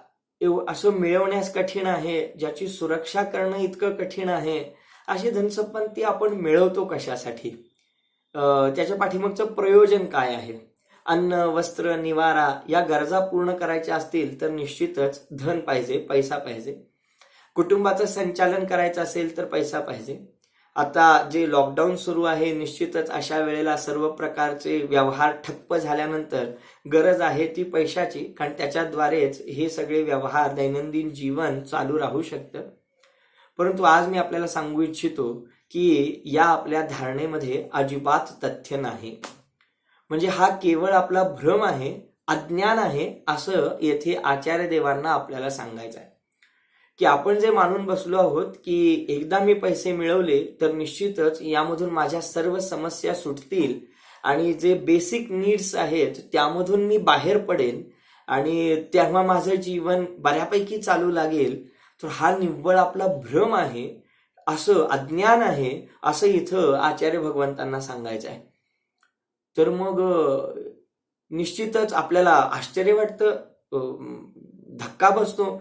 असं मिळवण्यास कठीण आहे, ज्याची सुरक्षा करणं इतकं कठीण आहे, अशी धनसंपत्ती आपण मिळवतो कशासाठी? त्याच्या पाठीमागचं प्रयोजन काय आहे? अन्न, वस्त्र, निवारा या गरजा पूर्ण करायच्या असतील तर निश्चितच धन पाहिजे, पैसा पाहिजे. कुटुंबाचं संचालन करायचं असेल तर पैसा पाहिजे. आता जे लॉकडाऊन सुरू आहे, निश्चितच अशा वेळेला सर्व प्रकारचे व्यवहार ठप्प झाल्यानंतर गरज आहे ती पैशाची, कारण त्याच्याद्वारेच हे सगळे व्यवहार, दैनंदिन जीवन चालू राहू शकतं. परंतु आज मी आपल्याला सांगू इच्छितो की या आपल्या धारणेमध्ये अजिबात तथ्य नाही. म्हणजे हा केवळ आपला भ्रम आहे, अज्ञान आहे, असं येथे आचार्य देवांना आपल्याला सांगायचं आहे. की आपण जे मानून बसलो आहोत की एकदा मी पैसे मिळवले तर निश्चितच यामधून माझ्या सर्व समस्या सुटतील आणि जे बेसिक नीड्स आहेत त्यामधून मी बाहेर पडेन आणि तेव्हा माझं जीवन बऱ्यापैकी चालू लागेल, तर हा निव्वळ आपला भ्रम आहे, असं अज्ञान आहे, असं इथं आचार्य भगवंतांना सांगायचं आहे. तर मग निश्चितच आपल्याला आश्चर्य वाटतं, धक्का बसतो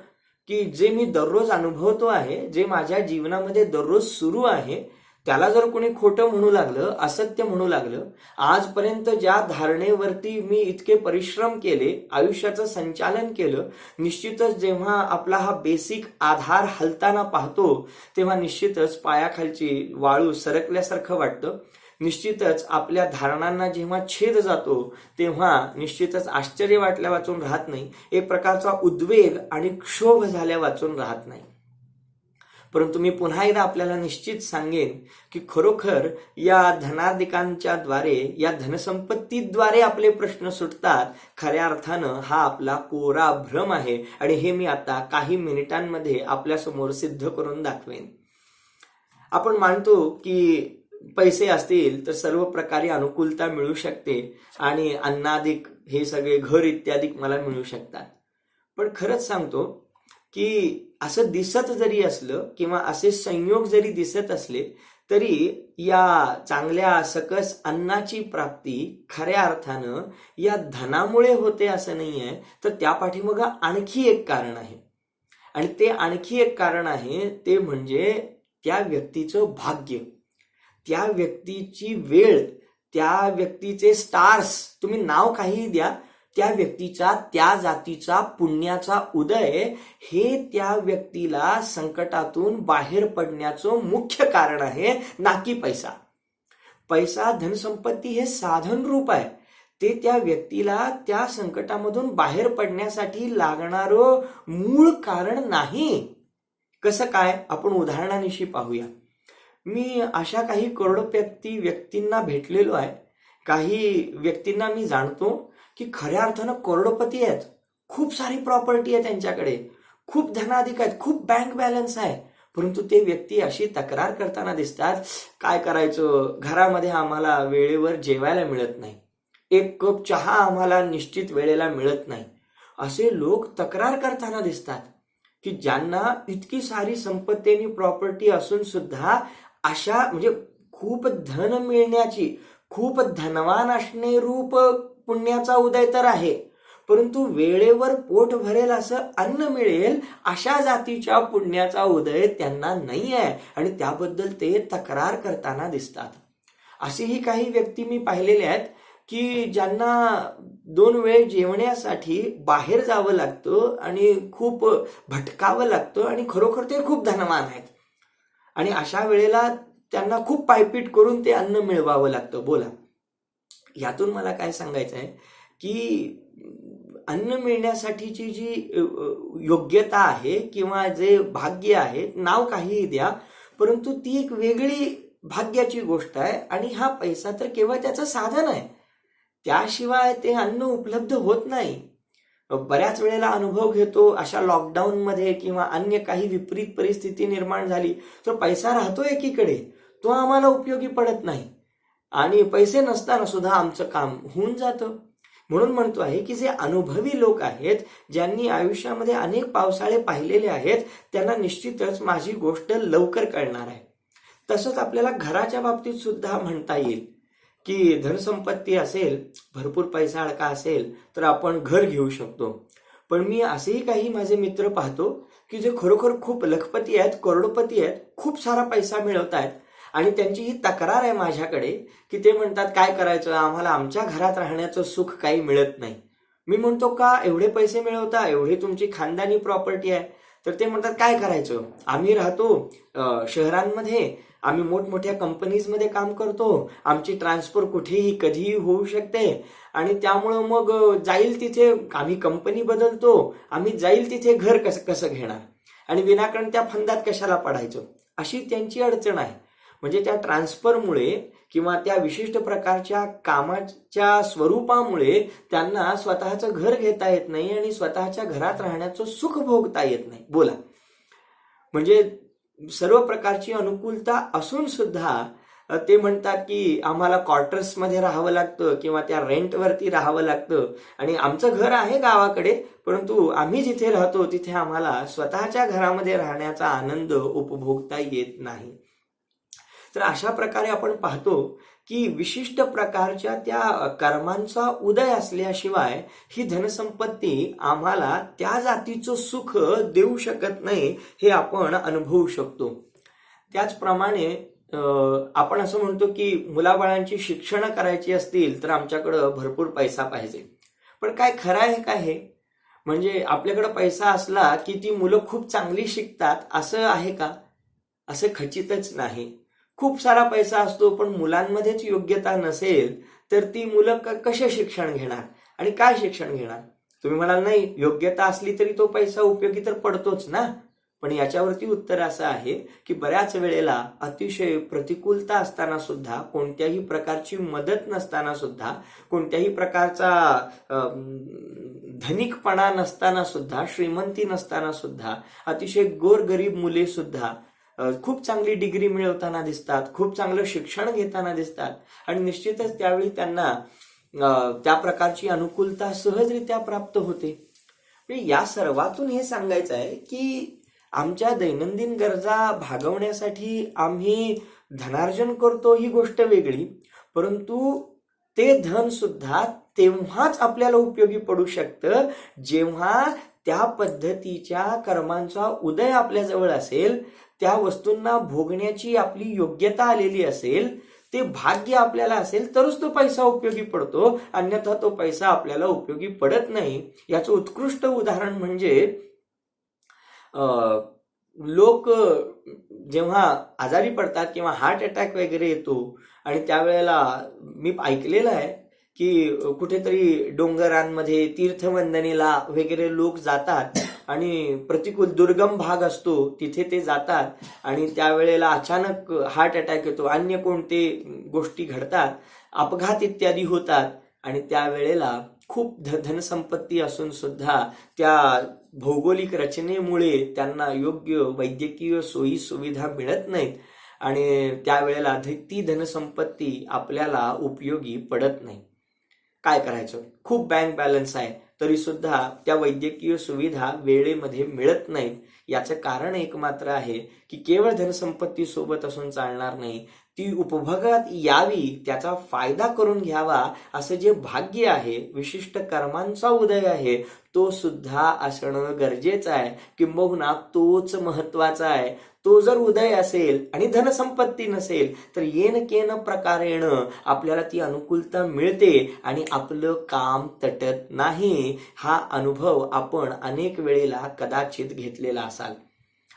की जे मी दररोज अनुभवतो आहे, जे माझ्या जीवनामध्ये दररोज सुरू आहे, त्याला जर कोणी खोटं म्हणू लागलं, असत्य म्हणू लागलं, आजपर्यंत ज्या धारणेवरती मी इतके परिश्रम केले, आयुष्याचं संचालन केलं, निश्चितच जेव्हा आपला हा बेसिक आधार हलताना पाहतो तेव्हा निश्चितच पायाखालची वाळू सरकल्यासारखं वाटतं. निश्चितच आपल्या धारणांना जेव्हा छेद जातो तेव्हा निश्चितच आश्चर्य वाटल्या वाचून राहत नाही, एक प्रकारचा उद्वेग आणि क्षोभ झाल्या वाचून राहत नाही. परंतु मी पुन्हा एकदा आपल्याला निश्चित सांगेन की खरोखर या धनाधिकांच्या द्वारे, या धनसंपत्तीद्वारे आपले प्रश्न सुटतात, खऱ्या अर्थानं हा आपला कोरा भ्रम आहे. आणि हे मी आता काही मिनिटांमध्ये आपल्यासमोर सिद्ध करून दाखवेन. आपण मानतो की पैसे असतील तर सर्व प्रकारे अनुकूलता मिळू शकते आणि अन्नाधिक हे सगळे घर इत्यादी मला मिळू शकतात. पण खरंच सांगतो की असं दिसत जरी असलं किंवा असे संयोग जरी दिसत असले तरी या चांगल्या सकस अन्नाची प्राप्ती खऱ्या अर्थानं या धनामुळे होते असं नाही आहे, तर त्या पाठीमागे आणखी एक कारण आहे. आणि ते आणखी एक कारण आहे ते म्हणजे त्या व्यक्तीचं भाग्य, त्या व्यक्तीची वेळ, त्या व्यक्तीचे स्टार्स, तुम्ही नाव काहीही द्या, त्या व्यक्तीचा, त्या जातीचा पुण्याचा उदय हे त्या व्यक्तीला संकटातून बाहेर पडण्याचं मुख्य कारण आहे, ना की पैसा. पैसा, धनसंपत्ती हे साधन रूप आहे, ते त्या व्यक्तीला त्या संकटामधून बाहेर पडण्यासाठी लागणारं मूळ कारण नाही. कसं काय? आपण उदाहरणानिशी पाहूया. मी अशा काही करोडपती व्यक्तींना भेटलेलो आहे. काही व्यक्तींना मी जाणतो की खऱ्या अर्थानं करोडपती आहेत, खूप सारी प्रॉपर्टी आहे त्यांच्याकडे, खूप धनाधिक आहेत, खूप बँक बॅलन्स आहे, परंतु ते व्यक्ती अशी तक्रार करताना दिसतात, काय करायचं, घरामध्ये आम्हाला वेळेवर जेवायला मिळत नाही, एक कप चहा आम्हाला निश्चित वेळेला मिळत नाही, असे लोक तक्रार करताना दिसतात. की ज्यांना इतकी सारी संपत्ती आणि प्रॉपर्टी असून सुद्धा अशा म्हणजे खूप धन मिळण्याची, खूप धनवान असणे रूप पुण्याचा उदय तर आहे, परंतु वेळेवर पोट भरेल असं अन्न मिळेल अशा जातीच्या पुण्याचा उदय त्यांना नाही आहे आणि त्याबद्दल ते तक्रार करताना दिसतात. असेही काही व्यक्ती मी पाहिलेले आहेत की ज्यांना 2 वेळ जेवण्यासाठी बाहेर जावं लागतं आणि खूप भटकावं लागतं आणि खरोखर ते खूप धनवान आहेत आणि अशा वेळेला त्यांना खूप पायपीट करून ते अन्न मिळवावं लागतं. बोला, यातून मला काय सांगायचं आहे की अन्न मिळण्यासाठीची जी योग्यता आहे किंवा जे भाग्य आहे, नाव काहीही द्या, परंतु ती एक वेगळी भाग्याची गोष्ट आहे आणि हा पैसा तर केवळ त्याचं साधन आहे. त्याशिवाय ते अन्न उपलब्ध होत नाही. बऱ्याच वेळेला अनुभव घेतो अशा लॉकडाऊनमध्ये किंवा अन्य काही विपरीत परिस्थिती निर्माण झाली तर पैसा राहतो एकीकडे, तो आम्हाला उपयोगी पडत नाही आणि पैसे नसताना सुद्धा आमचं काम होऊन जातं. म्हणून म्हणतो आहे की जे अनुभवी लोक आहेत, ज्यांनी आयुष्यामध्ये अनेक पावसाळे पाहिलेले आहेत, त्यांना निश्चितच माझी गोष्ट लवकर कळणार आहे. तसंच आपल्याला घराच्या बाबतीत सुद्धा म्हणता येईल की धनसंपत्ती असेल, भरपूर पैसा अडका असेल तर आपण घर घेऊ शकतो. पण मी असेही काही माझे मित्र पाहतो की जे खरोखर खूप लखपती आहेत, करोडपती आहेत, खूप सारा पैसा मिळवत आहेत आणि त्यांची ही तक्रार आहे माझ्याकडे की ते म्हणतात काय करायचं, आम्हाला आमच्या घरात राहण्याचं सुख काही मिळत नाही. मी म्हणतो का एवढे पैसे मिळवता, एवढी तुमची खानदानी प्रॉपर्टी आहे, तर ते म्हणतात काय करायचं, आम्ही राहतो शहरांमध्ये, आम्ही मोठमोठ्या कंपनीजमध्ये काम करतो, आमची ट्रान्सफर कुठेही कधीही होऊ शकते आणि त्यामुळं मग जाईल तिथे आम्ही कंपनी बदलतो, आम्ही जाईल तिथे घर कसं कसं घेणार आणि विनाकारण त्या फंदात कशाला पडायचं, अशी त्यांची अडचण आहे. म्हणजे त्या ट्रान्सफरमुळे किंवा त्या विशिष्ट प्रकारच्या कामाच्या स्वरूपामुळे त्यांना स्वतःचं घर घेता येत नाही आणि स्वतःच्या घरात राहण्याचं सुख भोगता येत नाही. बोला, म्हणजे सर्व प्रकारची अनुकूलता असून सुद्धा ते म्हणतात की आम्हाला क्वार्टर्समध्ये राहावं लागतं किंवा त्या रेंटवरती राहावं लागतं आणि आमचं घर आहे गावाकडे, परंतु आम्ही जिथे राहतो तिथे आम्हाला स्वतःच्या घरामध्ये राहण्याचा आनंद उपभोगता येत नाही. तर अशा प्रकारे आपण पाहतो की विशिष्ट प्रकारच्या त्या कर्मांचा उदय असल्याशिवाय ही धनसंपत्ती आम्हाला त्या जातीचं सुख देऊ शकत नाही, हे आपण अनुभवू शकतो. त्याचप्रमाणे आपण असं म्हणतो की मुलाबाळांची शिक्षण करायची असतील तर आमच्याकडं भरपूर पैसा पाहिजे. पण काय खरं आहे का हे? म्हणजे आपल्याकडं पैसा असला की ती मुलं खूप चांगली शिकतात असं आहे का? असं खचितच नाही. खूप सारा पैसा असतो पण मुलांमध्येच योग्यता नसेल तर ती मुलं कसे शिक्षण घेणार आणि काय शिक्षण घेणार? तुम्ही म्हणाल नाही, योग्यता असली तरी तो पैसा उपयोगी तर पडतोच ना. पण याच्यावरती उत्तर असं आहे की बऱ्याच वेळेला अतिशय प्रतिकूलता असताना सुद्धा, कोणत्याही प्रकारची मदत नसताना सुद्धा, कोणत्याही प्रकारचा धनिकपणा नसताना सुद्धा, श्रीमंती नसताना सुद्धा अतिशय गोरगरीब मुले सुद्धा खूप चांगली डिग्री मिळवताना दिसतात, खूप चांगलं शिक्षण घेताना दिसतात आणि निश्चितच त्यावेळी त्यांना त्या प्रकारची अनुकूलता सहजरित्या प्राप्त होते. या सर्वातून हे सांगायचं आहे की आमच्या दैनंदिन गरजा भागवण्यासाठी आम्ही धनार्जन करतो ही गोष्ट वेगळी, परंतु ते धन सुद्धा तेव्हाच आपल्याला उपयोगी पडू शकतं जेव्हा त्या पद्धतीच्या कर्मांचा उदय आपल्याजवळ असेल, त्या वस्तूंना भोगण्याची आपली योग्यता आलेली असेल, ते भाग्य आपल्याला असेल तरच तो पैसा उपयोगी पडतो, अन्यथा तो पैसा आपल्याला उपयोगी पडत नाही. याचं उत्कृष्ट उदाहरण म्हणजे लोक जेव्हा आजारी पडतात किंवा हार्ट अटॅक वगैरे येतो आणि त्यावेळेला मी ऐकलेलं आहे की कुठेतरी डोंगरांमध्ये तीर्थवंदनेला वगैरे लोक जातात आणि प्रतिकूल दुर्गम भाग असतो तिथे ते जातात आणि त्यावेळेला अचानक हार्ट अटॅक येतो, अन्य कोणते गोष्टी घडतात, अपघात इत्यादी होतात आणि त्यावेळेला खूप धनसंपत्ती असून सुद्धा त्या भौगोलिक रचनेमुळे त्यांना योग्य वैद्यकीय सोयी सुविधा मिळत नाहीत आणि त्यावेळेला ती धनसंपत्ती आपल्याला उपयोगी पडत नाही. काय करायचं? खूप बँक बॅलन्स आहे, तरी सुद्धा त्या वैद्यकीय सुविधा वेळेमध्ये मिळत नाहीत. याचं कारण एकमात्र आहे की केवळ धनसंपत्ती सोबत असून चालणार नाही, ती उपभोगात यावी, त्याचा फायदा करून घ्यावा असं जे भाग्य आहे, विशिष्ट कर्मांचा उदय आहे, तो सुद्धा असणं गरजेचं आहे. किंबहुना तोच महत्वाचा आहे. तो जर उदय असेल आणि धनसंपत्ती नसेल तर येन केन प्रकारेण आपल्याला ती अनुकूलता मिळते आणि आपलं काम तटत नाही. हा अनुभव आपण अनेक वेळेला कदाचित घेतलेला असाल.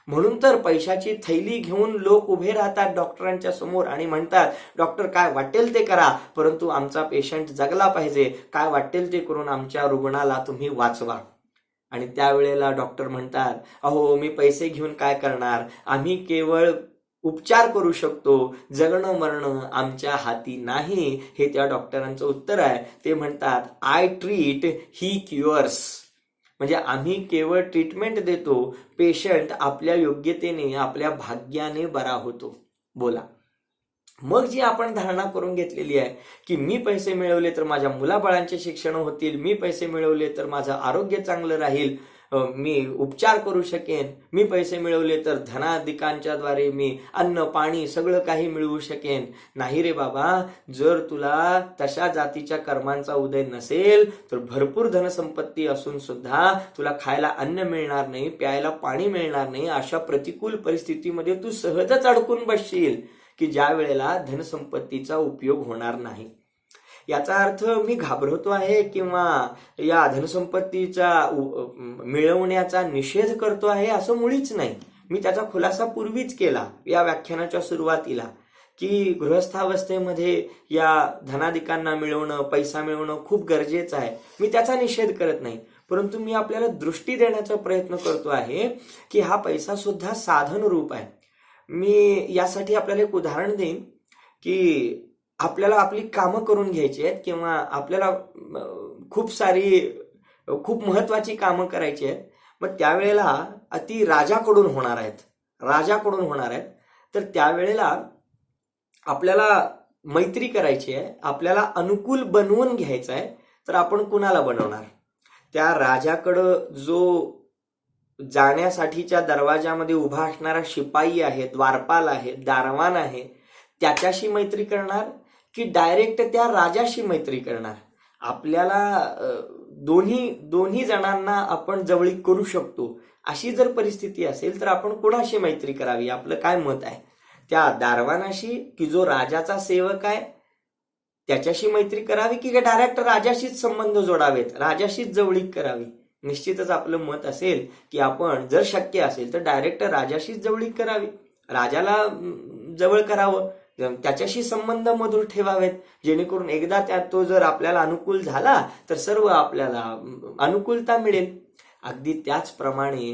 म्हणून तर पैशाची थैली घेऊन लोक उभे राहतात डॉक्टरांच्या समोर आणि म्हणतात, डॉक्टर काय वाटेल ते करा, परंतु आमचा पेशंट जगला पाहिजे, काय वाटेल ते करून आमच्या रुग्णाला तुम्ही वाचवा. आणि त्यावेळेला डॉक्टर म्हणतात, अहो मी पैसे घेऊन काय करणार, आम्ही केवळ उपचार करू शकतो, जगणं मरणं आमच्या हाती नाही. हे त्या डॉक्टरांचं उत्तर आहे. ते म्हणतात, आय ट्रीट, ही क्युअर्स. म्हणजे आम्ही केवळ ट्रीटमेंट देतो, पेशंट आपल्या योग्यतेने आपल्या भाग्याने बरा होतो. बोला, मग जी आपण धारणा करून घेतलेली आहे की मी पैसे मिळवले तर माझ्या मुलाबाळांचे शिक्षण होतील, मी पैसे मिळवले तर माझं आरोग्य चांगलं राहील, मी उपचार करू शकेन, मी पैसे मिळवले तर धनाधिकांच्या द्वारे मी अन्न पाणी सगळं काही मिळवू शकेन. नाही रे बाबा, जर तुला तशा जातीच्या कर्मांचा उदय नसेल तर भरपूर धनसंपत्ती असून सुद्धा तुला खायला अन्न मिळणार नाही, प्यायला पाणी मिळणार नाही. अशा प्रतिकूल परिस्थितीमध्ये तू सहजच अडकून बसशील की ज्या वेळेला धनसंपत्तीचा उपयोग होणार नाही. याचा अर्थ मी घाबरतो आहे किंवा या धनसंपत्तीचा मिळवण्याचा निषेध करतो आहे असं मुळीच नाही. मी त्याचा खुलासा पूर्वीच केला या व्याख्यानाच्या सुरुवातीला की गृहस्थावस्थेमध्ये या धनाधिकांना मिळवणं, पैसा मिळवणं खूप गरजेचं आहे. मी त्याचा निषेध करत नाही, परंतु मी आपल्याला दृष्टी देण्याचा प्रयत्न करतो आहे की हा पैसा सुद्धा साधन रूप आहे. मी यासाठी आपल्याला एक उदाहरण देईन की आपल्याला आपली कामं करून घ्यायची आहेत किंवा आपल्याला खूप महत्वाची कामं करायची आहेत. मग त्यावेळेला ती राजाकडून होणार आहेत. तर त्यावेळेला आपल्याला मैत्री करायची आहे, आपल्याला अनुकूल बनवून घ्यायचं आहे. तर आपण कुणाला बनवणार? त्या राजाकडं जो जाण्यासाठीच्या दरवाजामध्ये उभा असणारा शिपाई आहे, द्वारपाल आहे, दारवान आहे, त्याच्याशी मैत्री करणार की डायरेक्ट त्या राजाशी मैत्री करणार? आपल्याला दोन्ही जणांना आपण जवळीक करू शकतो अशी जर परिस्थिती असेल तर आपण कोणाशी मैत्री करावी? आपलं काय मत आहे? त्या दारवानाशी की जो राजाचा सेवक आहे त्याच्याशी मैत्री करावी की डायरेक्ट राजाशीच संबंध जोडावेत, राजाशीच जवळीक करावी? निश्चितच आपलं मत असेल की आपण जर शक्य असेल तर डायरेक्ट राजाशीच जवळीक करावी, राजाला जवळ करावं, त्याच्याशी संबंध मधुर ठेवावेत, जेणेकरून एकदा तो जर आपल्याला अनुकूल झाला तर सर्व आपल्याला अनुकूलता मिळेल. अगदी त्याचप्रमाणे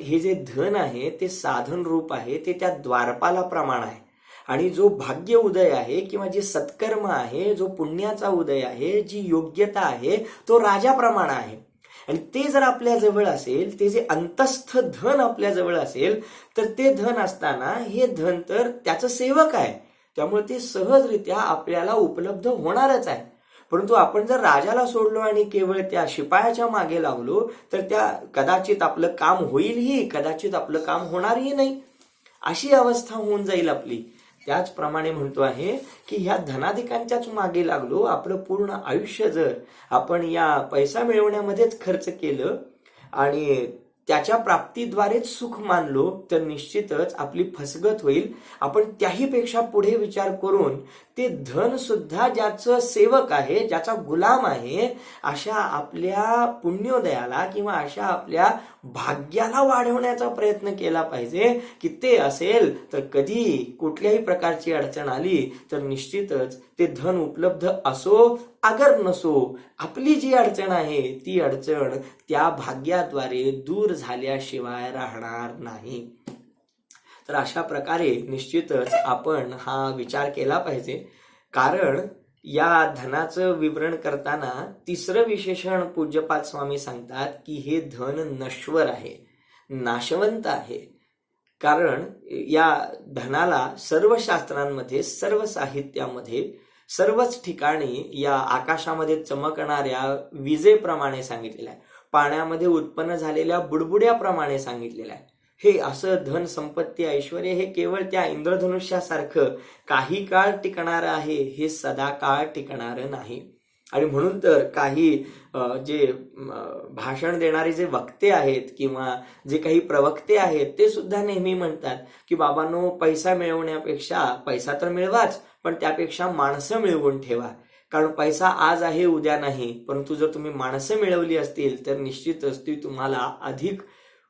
हे जे धन आहे ते साधन रूप आहे, ते त्या द्वारपालाप्रमाण आहे. आणि जो भाग्य उदय आहे किंवा जे सत्कर्म आहे, जो पुण्याचा उदय आहे, जी योग्यता आहे, तो राजाप्रमाणे आहे. आणि ते जर आपल्या जवळ असेल, ते जे अंतस्थ धन आपल्या जवळ असेल, तर ते धन असताना हे धन तर त्याचं सेवक आहे, त्यामुळे ते सहजरित्या आपल्याला उपलब्ध होणारच आहे. परंतु आपण जर राजाला सोडलो आणि केवळ त्या शिपायाच्या मागे लागलो तर त्या कदाचित आपलं काम होईलही, कदाचित आपलं काम होणारही नाही, अशी अवस्था होऊन जाईल आपली. त्याचप्रमाणे म्हणतो आहे की ह्या धनाधिकांच्याच मागे लागलो, आपलं पूर्ण आयुष्य जर आपण या पैसा मिळवण्यामध्येच खर्च केलं आणि त्याच्या प्राप्तीद्वारेच सुख मानलो तर निश्चितच आपली फसगत होईल. आपण त्याही पेक्षा पुढे विचार करून ते धन सुद्धा ज्याचं सेवक आहे, ज्याचा गुलाम आहे, अशा आपल्या पुण्योदयाला किंवा अशा आपल्या भाग्याला वाढवण्याचा प्रयत्न केला पाहिजे की ते असेल तर कधी कुठल्याही प्रकारची अडचण आली तर निश्चितच ते धन उपलब्ध असो अगर नसो, आपली जी अडचण आहे ती अडचण त्या भाग्याद्वारे दूर झाल्याशिवाय राहणार नाही. तर अशा प्रकारे निश्चितच आपण हा विचार केला पाहिजे. कारण या धनाचं विवरण करताना तिसरं विशेषण पूज्यपाद स्वामी सांगतात की हे धन नश्वर आहे, नाशवंत आहे. कारण या धनाला सर्व शास्त्रांमध्ये, सर्व साहित्यामध्ये सर्वच ठिकाणी या आकाशामध्ये चमकणाऱ्या विजेप्रमाणे सांगितलेलं आहे, पाण्यामध्ये उत्पन्न झालेल्या बुडबुड्याप्रमाणे सांगितलेलं आहे. हे असं धन संपत्ती ऐश्वर हे केवळ त्या इंद्रधनुष्यासारखं काही काळ टिकणारं आहे, हे सदा काळ टिकणारं नाही. आणि म्हणून तर काही जे भाषण देणारे जे वक्ते आहेत किंवा जे काही प्रवक्ते आहेत ते सुद्धा नेहमी म्हणतात की बाबांनो, पैसा मिळवण्यापेक्षा, पैसा तर मिळवाच पण त्यापेक्षा माणसं मिळवून ठेवा. कारण पैसा आज आहे उद्या नाही, परंतु जर तुम्ही माणसं मिळवली असतील तर निश्चितच ती तुम्हाला अधिक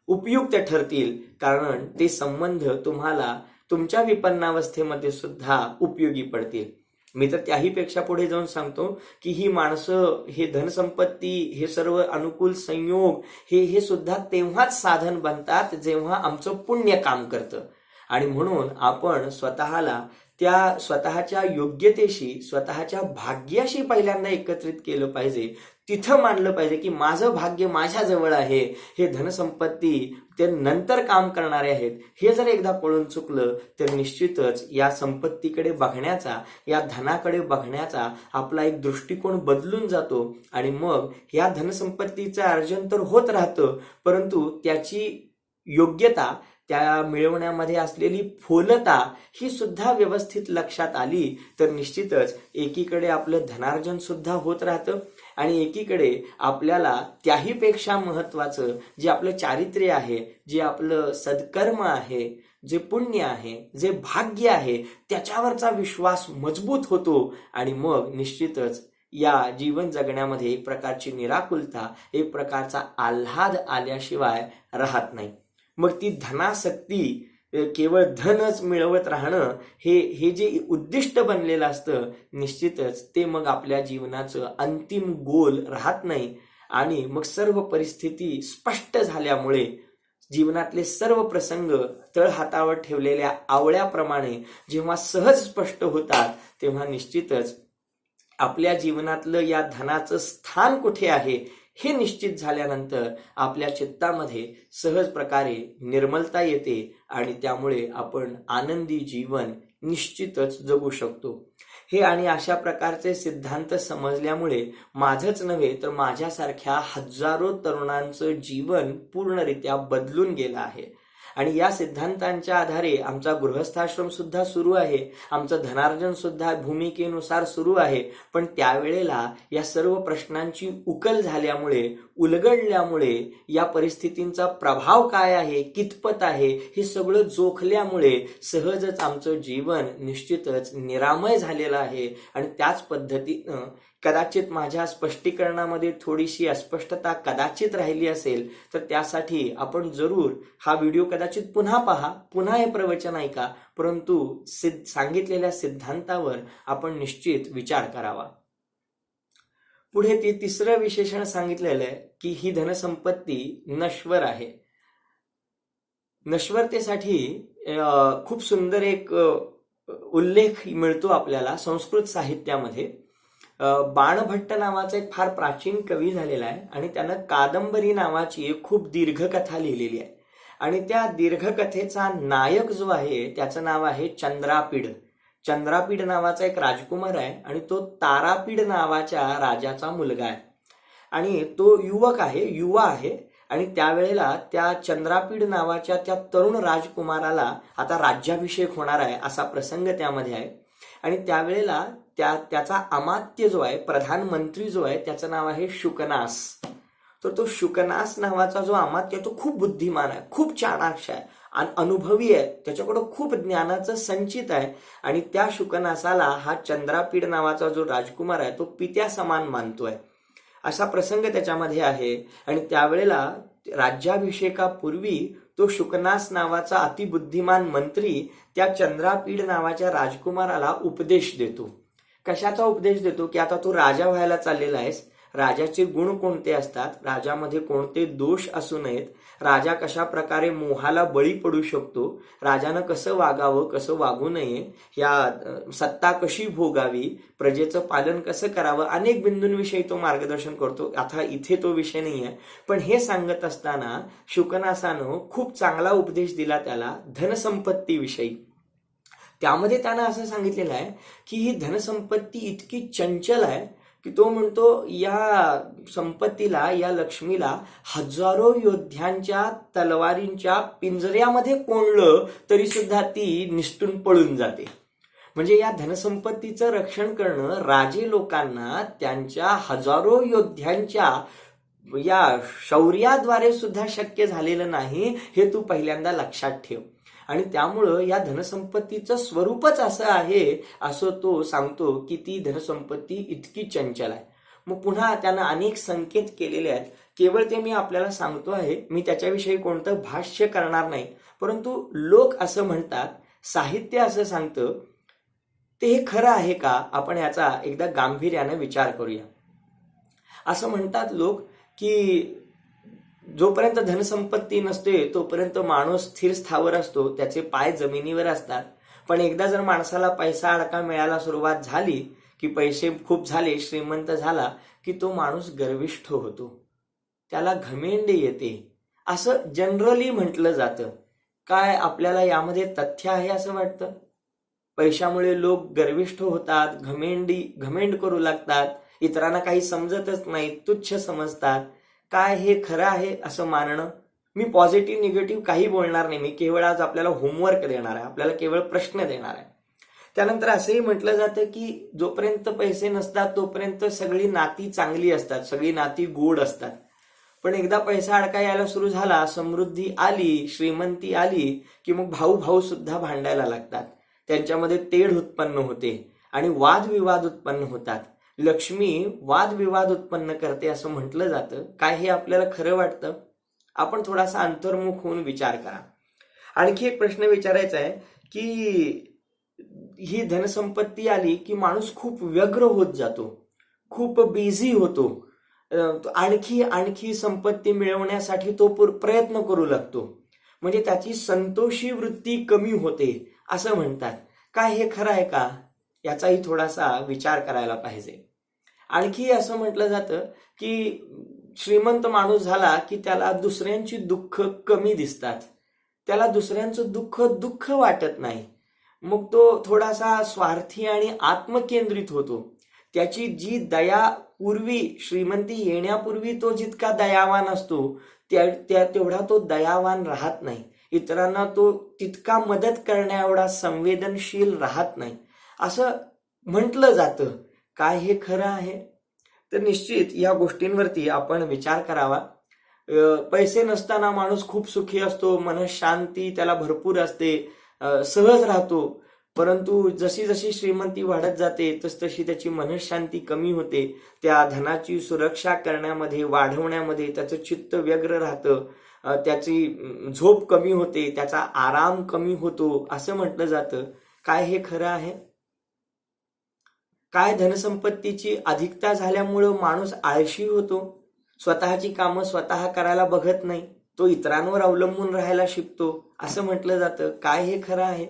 उपयुक्त ठरतील, कारण ते संबंध तुम्हाला तुमच्या विपन्नावस्थेमध्ये सुद्धा उपयोगी पडतील. मी तर त्याहीपेक्षा पुढे जाऊन सांगतो की ही माणसं, हे धनसंपत्ती, हे सर्व अनुकूल संयोग हे सुद्धा तेव्हाच साधन बनतात जेव्हा आमचं पुण्य काम करतं. आणि म्हणून आपण स्वतःला त्या स्वतःच्या योग्यतेशी, स्वतःच्या भाग्याशी पहिल्यांदा एकत्रित केलं पाहिजे. तिथं मानलं पाहिजे की माझं भाग्य माझ्याजवळ आहे, हे धनसंपत्ती ते नंतर काम करणारे आहेत. हे जर एकदा कळून चुकलं तर निश्चितच या संपत्तीकडे बघण्याचा, या धनाकडे बघण्याचा आपला एक दृष्टिकोन बदलून जातो. आणि मग या धनसंपत्तीचं अर्जन तर होत राहतं, परंतु त्याची योग्यता, त्या मिळवण्यामध्ये असलेली फोलता ही सुद्धा व्यवस्थित लक्षात आली तर निश्चितच एकीकडे आपलं धनार्जन सुद्धा होत राहतं आणि एकीकडे आपल्याला त्याहीपेक्षा महत्वाचं जे आपलं चारित्र्य आहे, जे आपलं सत्कर्म आहे, जे पुण्य आहे, जे भाग्य आहे, त्याच्यावरचा विश्वास मजबूत होतो. आणि मग निश्चितच या जीवन जगण्यामध्ये एक प्रकारची निराकुलता, एक प्रकारचा आल्हाद आल्याशिवाय राहत नाही. मग ती धनासक्ती, केवळ धनच मिळवत राहणं हे जे उद्दिष्ट बनलेलं असतं, निश्चितच ते मग आपल्या जीवनाचं अंतिम गोल राहत नाही. आणि मग सर्व परिस्थिती स्पष्ट झाल्यामुळे जीवनातले सर्व प्रसंग तळहातावर ठेवलेल्या आवळ्याप्रमाणे जेव्हा सहज स्पष्ट होतात, तेव्हा निश्चितच आपल्या जीवनातलं या धनाचं स्थान कुठे आहे हे निश्चित झाल्यानंतर आपल्या चित्तामध्ये सहज प्रकारे निर्मलता येते आणि त्यामुळे आपण आनंदी जीवन निश्चितच जगू शकतो. हे आणि अशा प्रकारचे सिद्धांत समजल्यामुळे माझंच नव्हे तर माझ्यासारख्या हजारो तरुणांचं जीवन पूर्णरित्या बदलून गेलं आहे. आणि या सिद्धांतांच्या आधारे आमचा गृहस्थाश्रम सुद्धा सुरू आहे, आमचं धनार्जन सुद्धा भूमिकेनुसार सुरू आहे. पण त्यावेळेला या सर्व प्रश्नांची उकल झाल्यामुळे, उलगडल्यामुळे, या परिस्थितींचा प्रभाव काय आहे, कितपत आहे, हे सगळं जोखल्यामुळे सहजच आमचं जीवन निश्चितच निरामय झालेलं आहे. आणि त्याच पद्धतीनं कदाचित माझ्या स्पष्टीकरणामध्ये थोडीशी अस्पष्टता कदाचित राहिली असेल तर त्यासाठी आपण जरूर हा व्हिडिओ कदाचित पुन्हा पहा, पुन्हा हे प्रवचन ऐका, परंतु सांगितलेल्या सिद्धांतावर आपण निश्चित विचार करावा. पुढे ते तिसरं विशेषण सांगितलेलं आहे की ही धनसंपत्ती नश्वर आहे. नश्वरतेसाठी खूप सुंदर एक उल्लेख मिळतो आपल्याला संस्कृत साहित्यामध्ये. बाणभट्ट नावाचा एक फार प्राचीन कवी झालेला आहे आणि त्यानं कादंबरी नावाची एक खूप दीर्घकथा लिहिलेली आहे. आणि त्या दीर्घकथेचा नायक जो आहे त्याचं नाव आहे चंद्रापीड. चंद्रापीड नावाचा एक राजकुमार आहे आणि तो तारापीड नावाच्या राजाचा मुलगा आहे. आणि तो युवा आहे. आणि त्यावेळेला त्या चंद्रापीड नावाच्या त्या तरुण राजकुमाराला आता राज्याभिषेक होणार आहे असा प्रसंग त्यामध्ये आहे. आणि त्यावेळेला त्याचा अमात्य जो आहे, प्रधानमंत्री जो आहे, त्याचं नाव आहे शुकनास. तर तो शुकनास नावाचा जो अमात्य तो खूप बुद्धिमान आहे, खूप चाणाक्ष आहे, अनुभवी आहे, त्याच्याकडं खूप ज्ञानाचं संचित आहे. आणि त्या शुकनासाला हा चंद्रापीड नावाचा जो राजकुमार आहे तो पित्या समान मानतोय, असा प्रसंग त्याच्यामध्ये आहे. आणि त्यावेळेला राज्याभिषेकापूर्वी तो शुकनास नावाचा अतिबुद्धिमान मंत्री त्या चंद्रापीड नावाच्या राजकुमाराला उपदेश देतो. कशाचा उपदेश देतो की आता तू राजा व्हायला चाललेला आहेस, राजाचे गुण कोणते असतात, राजामध्ये कोणते दोष असू नयेत, राजा कशा प्रकारे मोहाला बळी पडू शकतो, राजानं कसं वागावं, कसं वागू नये, या सत्ता कशी भोगावी, प्रजेचं पालन कसं करावं, अनेक बिंदूंविषयी तो मार्गदर्शन करतो. आता इथे तो विषय नाही आहे. पण हे सांगत असताना शुकनासानं खूप चांगला उपदेश दिला त्याला धनसंपत्तीविषयी. त्यामध्ये त्यानं असं सांगितलेलं आहे की ही धनसंपत्ती इतकी चंचल आहे की तो म्हणतो या संपत्तीला, या लक्ष्मीला हजारो योद्ध्यांच्या तलवारींच्या पिंजऱ्यामध्ये कोंडलं तरी सुद्धा ती निसटून पळून जाते. म्हणजे या धनसंपत्तीचं रक्षण करणं राजे लोकांना त्यांच्या हजारो योद्ध्यांच्या या शौर्याद्वारे सुद्धा शक्य झालेलं नाही, हे तू पहिल्यांदा लक्षात ठेव. आणि त्यामुळं या धनसंपत्तीचं स्वरूपच असं आहे असं तो सांगतो की ती धनसंपत्ती इतकी चंचल आहे. मग पुन्हा त्यानं अनेक संकेत केलेले आहेत. केवळ ते मी आपल्याला सांगतो आहे, मी त्याच्याविषयी कोणतं भाष्य करणार नाही. परंतु लोक असं म्हणतात, साहित्य असं सांगतं, ते हे खरं आहे का, आपण याचा एकदा गांभीर्यानं विचार करूया. असं म्हणतात लोक की जोपर्यंत धनसंपत्ती नसते तोपर्यंत माणूस स्थिर स्थावर असतो, त्याचे पाय जमिनीवर असतात. पण एकदा जर माणसाला पैसा अडका मिळायला सुरुवात झाली की पैसे खूप झाले, श्रीमंत झाला की तो माणूस गर्विष्ठ होतो, त्याला घमेंड येते, असं जनरली म्हटलं जातं. काय आपल्याला यामध्ये तथ्य आहे असं वाटतं? पैशामुळे लोक गर्विष्ठ होतात, घमेंड करू लागतात, इतरांना काही समजतच नाही, तुच्छ समजतात. काय हे खरं आहे असं मानणं? मी पॉझिटिव्ह निगेटिव्ह काही बोलणार नाही, मी केवळ आज आपल्याला होमवर्क देणार आहे, आपल्याला केवळ प्रश्न देणार आहे. त्यानंतर असंही म्हटलं जातं की जोपर्यंत पैसे नसतात तोपर्यंत सगळी नाती चांगली असतात, सगळी नाती गोड असतात. पण एकदा पैसा अडका यायला सुरू झाला, समृद्धी आली, श्रीमंती आली की मग भाऊ भाऊ सुद्धा भांडायला लागतात, त्यांच्यामध्ये तेढ उत्पन्न होते आणि वादविवाद उत्पन्न होतात. लक्ष्मी वादविवाद उत्पन्न करते असं म्हटलं जातं. काय हे आपल्याला खरं वाटतं? आपण थोडासा अंतर्मुख होऊन विचार करा. आणखी एक प्रश्न विचारायचा आहे की ही धनसंपत्ती आली की माणूस खूप व्यग्र होत जातो, खूप बिझी होतो, आणखी संपत्ती मिळवण्यासाठी तो प्रयत्न करू लागतो, म्हणजे त्याची संतोषी वृत्ती कमी होते असं म्हणतात. काय हे खरं आहे का? याचाही थोडासा विचार करायला पाहिजे. आणखी असं म्हटलं जातं की श्रीमंत माणूस झाला की त्याला दुसऱ्यांची दुःख कमी दिसतात, त्याला दुसऱ्यांचं दुःख वाटत नाही, मग तो थोडासा स्वार्थी आणि आत्मकेंद्रित होतो. त्याची जी दया पूर्वी, श्रीमंती येण्यापूर्वी तो जितका दयावान असतो तेवढा तो दयावान राहत नाही, इतरांना तो तितका मदत करण्या एवढा संवेदनशील राहत नाही असं म्हटलं जातं. काय हे खरं आहे? तर निश्चित या गोष्टींवरती आपण विचार करावा. पैसे नसताना माणूस खूप सुखी असतो, मनःशांती त्याला भरपूर असते, सहज राहतो. परंतु जशी जशी श्रीमंती वाढत जाते तसतशी त्याची मनःशांती कमी होते. त्या धनाची सुरक्षा करण्यामध्ये, वाढवण्यामध्ये त्याचं चित्त व्यग्र राहतं, त्याची झोप कमी होते, त्याचा आराम कमी होतो असं म्हटलं जातं. काय हे खरं आहे? काय धनसंपत्तीची अधिकता झाल्यामुळं माणूस आळशी होतो, स्वतःची कामं स्वतः करायला बघत नाही, तो इतरांवर अवलंबून राहायला शिकतो असं म्हटलं जातं. काय हे खरं आहे?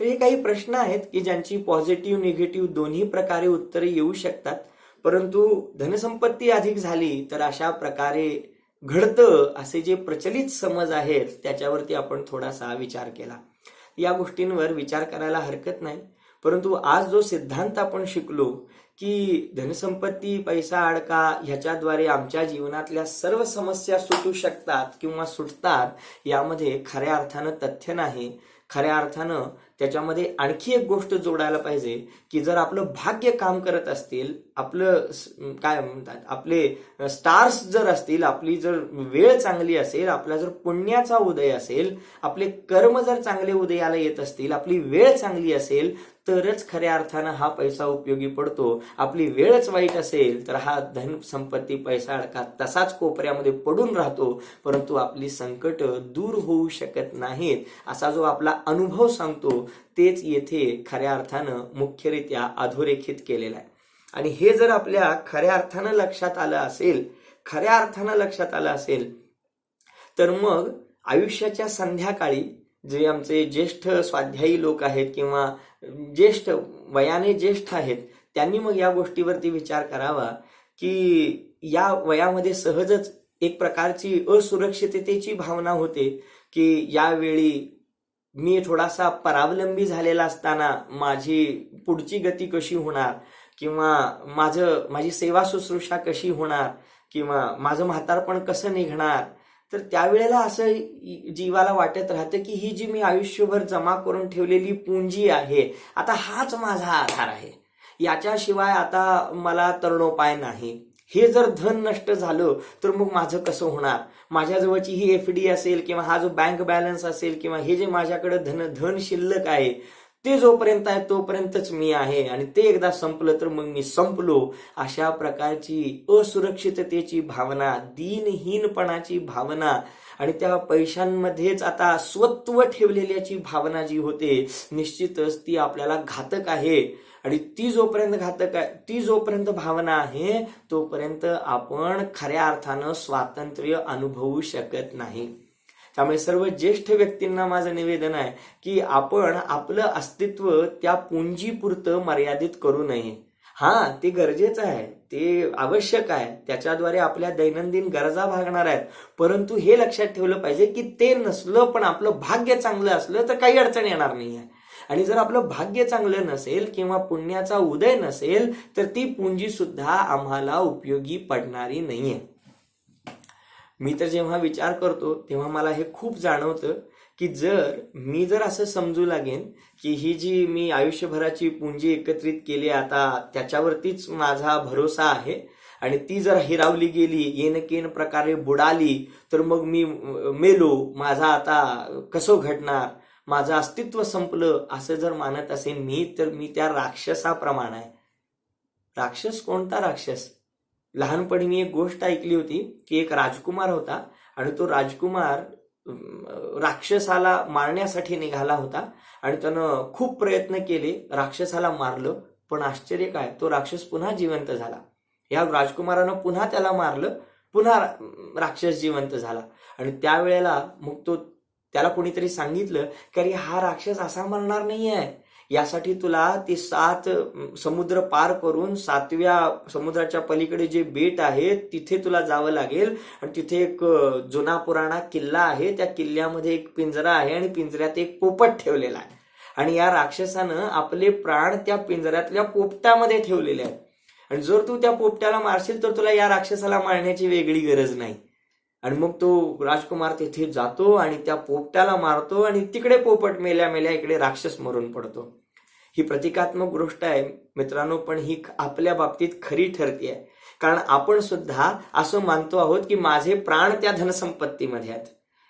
तर हे काही प्रश्न आहेत की ज्यांची पॉझिटिव्ह निगेटिव्ह दोन्ही प्रकारे उत्तरे येऊ शकतात. परंतु धनसंपत्ती अधिक झाली तर अशा प्रकारे घडतं असे जे प्रचलित समज आहेत त्याच्यावरती आपण थोडासा विचार केला. या गोष्टींवर विचार करायला हरकत नाही. परंतु आज जो सिद्धांत आपण शिकलो की धनसंपत्ती, पैसा अडका ह्याच्याद्वारे आमच्या जीवनातल्या सर्व समस्या सुटू शकतात किंवा सुटतात, यामध्ये खऱ्या अर्थानं तथ्य नाही. खऱ्या अर्थानं त्याच्यामध्ये आणखी एक गोष्ट जोडायला पाहिजे की जर आपलं भाग्य काम करत असतील, आपलं काय म्हणतात, आपले स्टार्स जर असतील, आपली जर वेळ चांगली असेल, आपला जर पुण्याचा उदय असेल, आपले कर्म जर चांगले उदयाला येत असतील, आपली वेळ चांगली असेल तरच खऱ्या अर्थानं हा पैसा उपयोगी पडतो. आपली वेळच वाईट असेल तर हा धन संपत्ती, पैसा अडका तसाच कोपऱ्यामध्ये पडून राहतो, परंतु आपली संकट दूर होऊ शकत नाहीत असा जो आपला अनुभव सांगतो तेच येथे खऱ्या अर्थानं मुख्यरित्या अधोरेखित केलेला आहे. आणि हे जर आपल्या खऱ्या अर्थानं लक्षात आलं असेल तर मग आयुष्याच्या संध्याकाळी जे आमचे ज्येष्ठ स्वाध्यायी लोक आहेत किंवा वयाने ज्येष्ठ आहेत त्यांनी मग या गोष्टीवरती विचार करावा की या वयामध्ये सहजच एक प्रकारची असुरक्षिततेची भावना होते की यावेळी मी थोडासा परावलंबी झालेला असताना माझी पुढची गती कशी होणार, किंवा माझी सेवा शुश्रूषा कशी होणार, किंवा माझं म्हातारपण कसं निघणार, तर त्यावेळेला असं जीवाला वाटत राहतं की ही जी मी आयुष्यभर जमा करून ठेवलेली पुंजी आहे, आता हाच माझा आधार आहे, याच्याशिवाय आता मला तरणोपाय नाही. हे जर धन नष्ट झालं तर मग माझं कसं होणार? माझ्याजवळची ही एफडी असेल, किंवा हा जो बँक बॅलन्स असेल, किंवा हे जे माझ्याकडे धन शिल्लक आहे, ते जोपर्यंत आहे तोपर्यंतच मी आहे, आणि ते एकदा संपलं तर मग मी संपलो. अशा प्रकारची असुरक्षिततेची भावना, दीनहीनपणाची भावना, आणि त्या पैशांमध्येच आता स्वत्व ठेवलेल्याची भावना जी होते, निश्चितच ती आपल्याला घातक आहे. आणि ती जोपर्यंत भावना आहे तोपर्यंत आपण खऱ्या अर्थानं स्वातंत्र्य अनुभवू शकत नाही. त्यामुळे सर्व ज्येष्ठ व्यक्तींना माझं निवेदन आहे की आपण आपलं अस्तित्व त्या पुंजीपुरतं मर्यादित करू नये. ते गरजेचं आहे, ते आवश्यक आहे, त्याच्याद्वारे आपल्या दैनंदिन गरजा भागणार आहेत. परंतु हे लक्षात ठेवलं पाहिजे की ते नसलं पण आपलं भाग्य चांगलं असलं तर काही अडचण येणार नाही आहे. आणि जर आपलं भाग्य चांगलं नसेल किंवा पुण्याचा उदय नसेल तर ती पुंजी सुद्धा आम्हाला उपयोगी पडणारी नाहीये. मी तर जेव्हा विचार करतो तेव्हा मला हे खूप जाणवतं की जर असं समजू लागेन की ही जी मी आयुष्यभराची पुंजी एकत्रित केली आता त्याच्यावरतीच माझा भरोसा आहे, आणि ती जर हिरावली गेली, येनकेन प्रकारे बुडाली, तर मग मी मेलो, माझा आता कसं घडणार, माझं अस्तित्व संपलं, असं जर मानत असेल मी, तर मी त्या राक्षसाप्रमाणे आहे. राक्षस कोणता राक्षस? लहानपणी मी एक गोष्ट ऐकली होती की एक राजकुमार होता, आणि तो राजकुमार राक्षसाला मारण्यासाठी निघाला होता, आणि त्यानं खूप प्रयत्न केले, राक्षसाला मारलं, पण आश्चर्य काय, तो राक्षस पुन्हा जिवंत झाला. या राजकुमारानं पुन्हा त्याला मारलं, पुन्हा राक्षस जिवंत झाला. आणि त्यावेळेला मग त्याला कोणीतरी सांगितलं की अरे हा राक्षस असा मरणार नाहीये, यासाठी तुला ते 7 समुद्र पार करून 7व्या समुद्राच्या पलीकडे जे बेट आहे तिथे तुला जावं लागेल, आणि तिथे एक जुना पुराणा किल्ला आहे, त्या किल्ल्यामध्ये एक पिंजरा आहे, आणि पिंजऱ्यात एक पोपट ठेवलेला आहे, आणि या राक्षसानं आपले प्राण त्या पिंजऱ्यातल्या पोपटामध्ये ठेवलेले आहेत, आणि जर तू त्या पोपट्याला मारशील तर तुला या राक्षसाला मारण्याची वेगळी गरज नाही. आणि मग तो राजकुमार तिथे जातो आणि त्या पोपट्याला मारतो, आणि तिकडे पोपट मेल्या मेल्या इकडे राक्षस मरून पडतो. ही प्रतिकात्मक गोष्ट आहे मित्रांनो, पण ही आपल्या बाबतीत खरी ठरते आहे. कारण आपण सुद्धा असं मानतो आहोत की माझे प्राण त्या धनसंपत्तीमध्ये आहेत,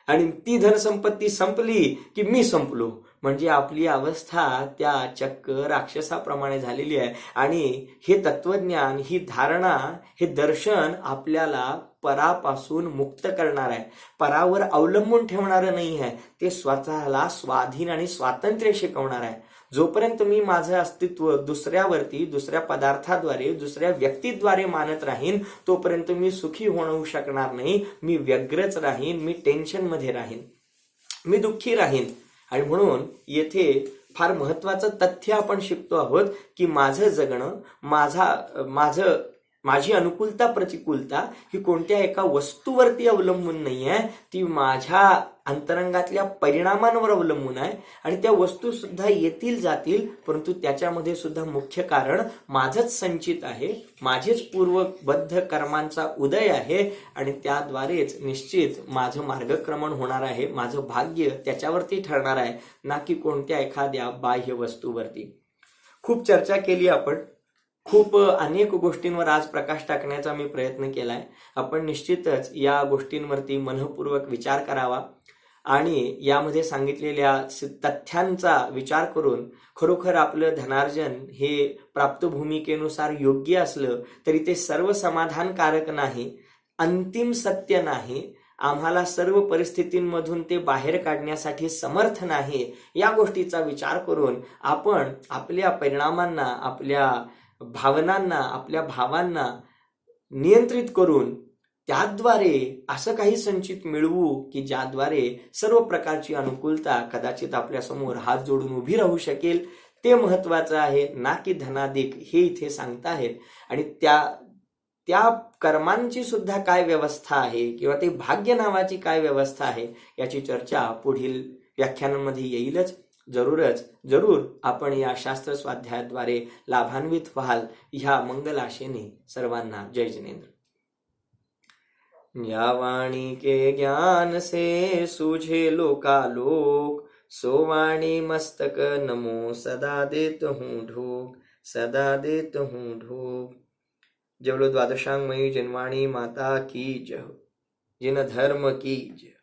आणि ती धनसंपत्ती संपली की मी संपलो. म्हणजे आपली अवस्था त्या चक्क राक्षसाप्रमाणे झालेली आहे. आणि हे तत्वज्ञान, ही धारणा, हे दर्शन आपल्याला परापासून मुक्त करणार आहे, परावर अवलंबून ठेवणारं नाही आहे, ते स्वतःला स्वाधीन आणि स्वातंत्र्य शिकवणार आहे. जोपर्यंत मी माझं अस्तित्व दुसऱ्यावरती, दुसऱ्या पदार्थाद्वारे, दुसऱ्या व्यक्तीद्वारे मानत राहीन तोपर्यंत मी सुखी होऊ शकणार नाही. मी व्यग्रच राहीन, मी टेन्शन मध्ये राहीन, मी दुःखी राहीन. आणि म्हणून येथे फार महत्वाचं तथ्य आपण शिकतो आहोत की माझं जगणं, माझी अनुकूलता प्रतिकूलता ही कोणत्या एका वस्तूवरती अवलंबून नाही आहे, ती माझ्या अंतरंगातल्या परिणामांवर अवलंबून आहे. आणि त्या वस्तू सुद्धा येतील जातील, परंतु त्याच्यामध्ये सुद्धा मुख्य कारण माझंच संचित आहे, माझेच पूर्वबद्ध कर्मांचा उदय आहे, आणि त्याद्वारेच निश्चित माझं मार्गक्रमण होणार आहे, माझं भाग्य त्याच्यावरती ठरणार आहे, ना की कोणत्या एखाद्या बाह्य वस्तूवरती. खूप चर्चा केली आपण, खूप अनेक गोष्टींवर आज प्रकाश टाकण्याचा मी प्रयत्न केलाय. आपण निश्चितच या गोष्टींवरती मनःपूर्वक विचार करावा, आणि यामध्ये सांगितलेल्या तथ्यांचा विचार करून खरोखर आपलं धनार्जन हे प्राप्त भूमिकेनुसार योग्य असलं तरी ते सर्व समाधानकारक नाही, अंतिम सत्य नाही, आम्हाला सर्व परिस्थितींमधून ते बाहेर काढण्यासाठी समर्थ नाही. या गोष्टीचा विचार करून आपण आपल्या परिणामांना, आपल्या भावनांना, आपल्या भावांना नियंत्रित करून त्याद्वारे असं काही संचित मिळवू की ज्याद्वारे सर्व प्रकारची अनुकूलता कदाचित आपल्या समोर हात जोडून उभी राहू शकेल. ते महत्वाचं आहे, ना की धनाधिक हे इथे सांगता आहेत. आणि त्या कर्मांची सुद्धा काय व्यवस्था आहे, किंवा ते भाग्य नावाची काय व्यवस्था आहे, याची चर्चा पुढील व्याख्यानांमध्ये येईलच. जरूर आपण या शास्त्र स्वाध्यायाद्वारे लाभान्वित व्हाल ह्या मंगल आशेने सर्वांना जय जिनेंद्र. या वाणी के ज्ञान से सूझे लोकालोक, सो वाणी मस्तक नमो सदा देत हूँ ढोक, सदा देत हूँ ढोक. जय बोलो द्वादशांगमयी जिनवाणी माता की जय, जिन धर्म की जय.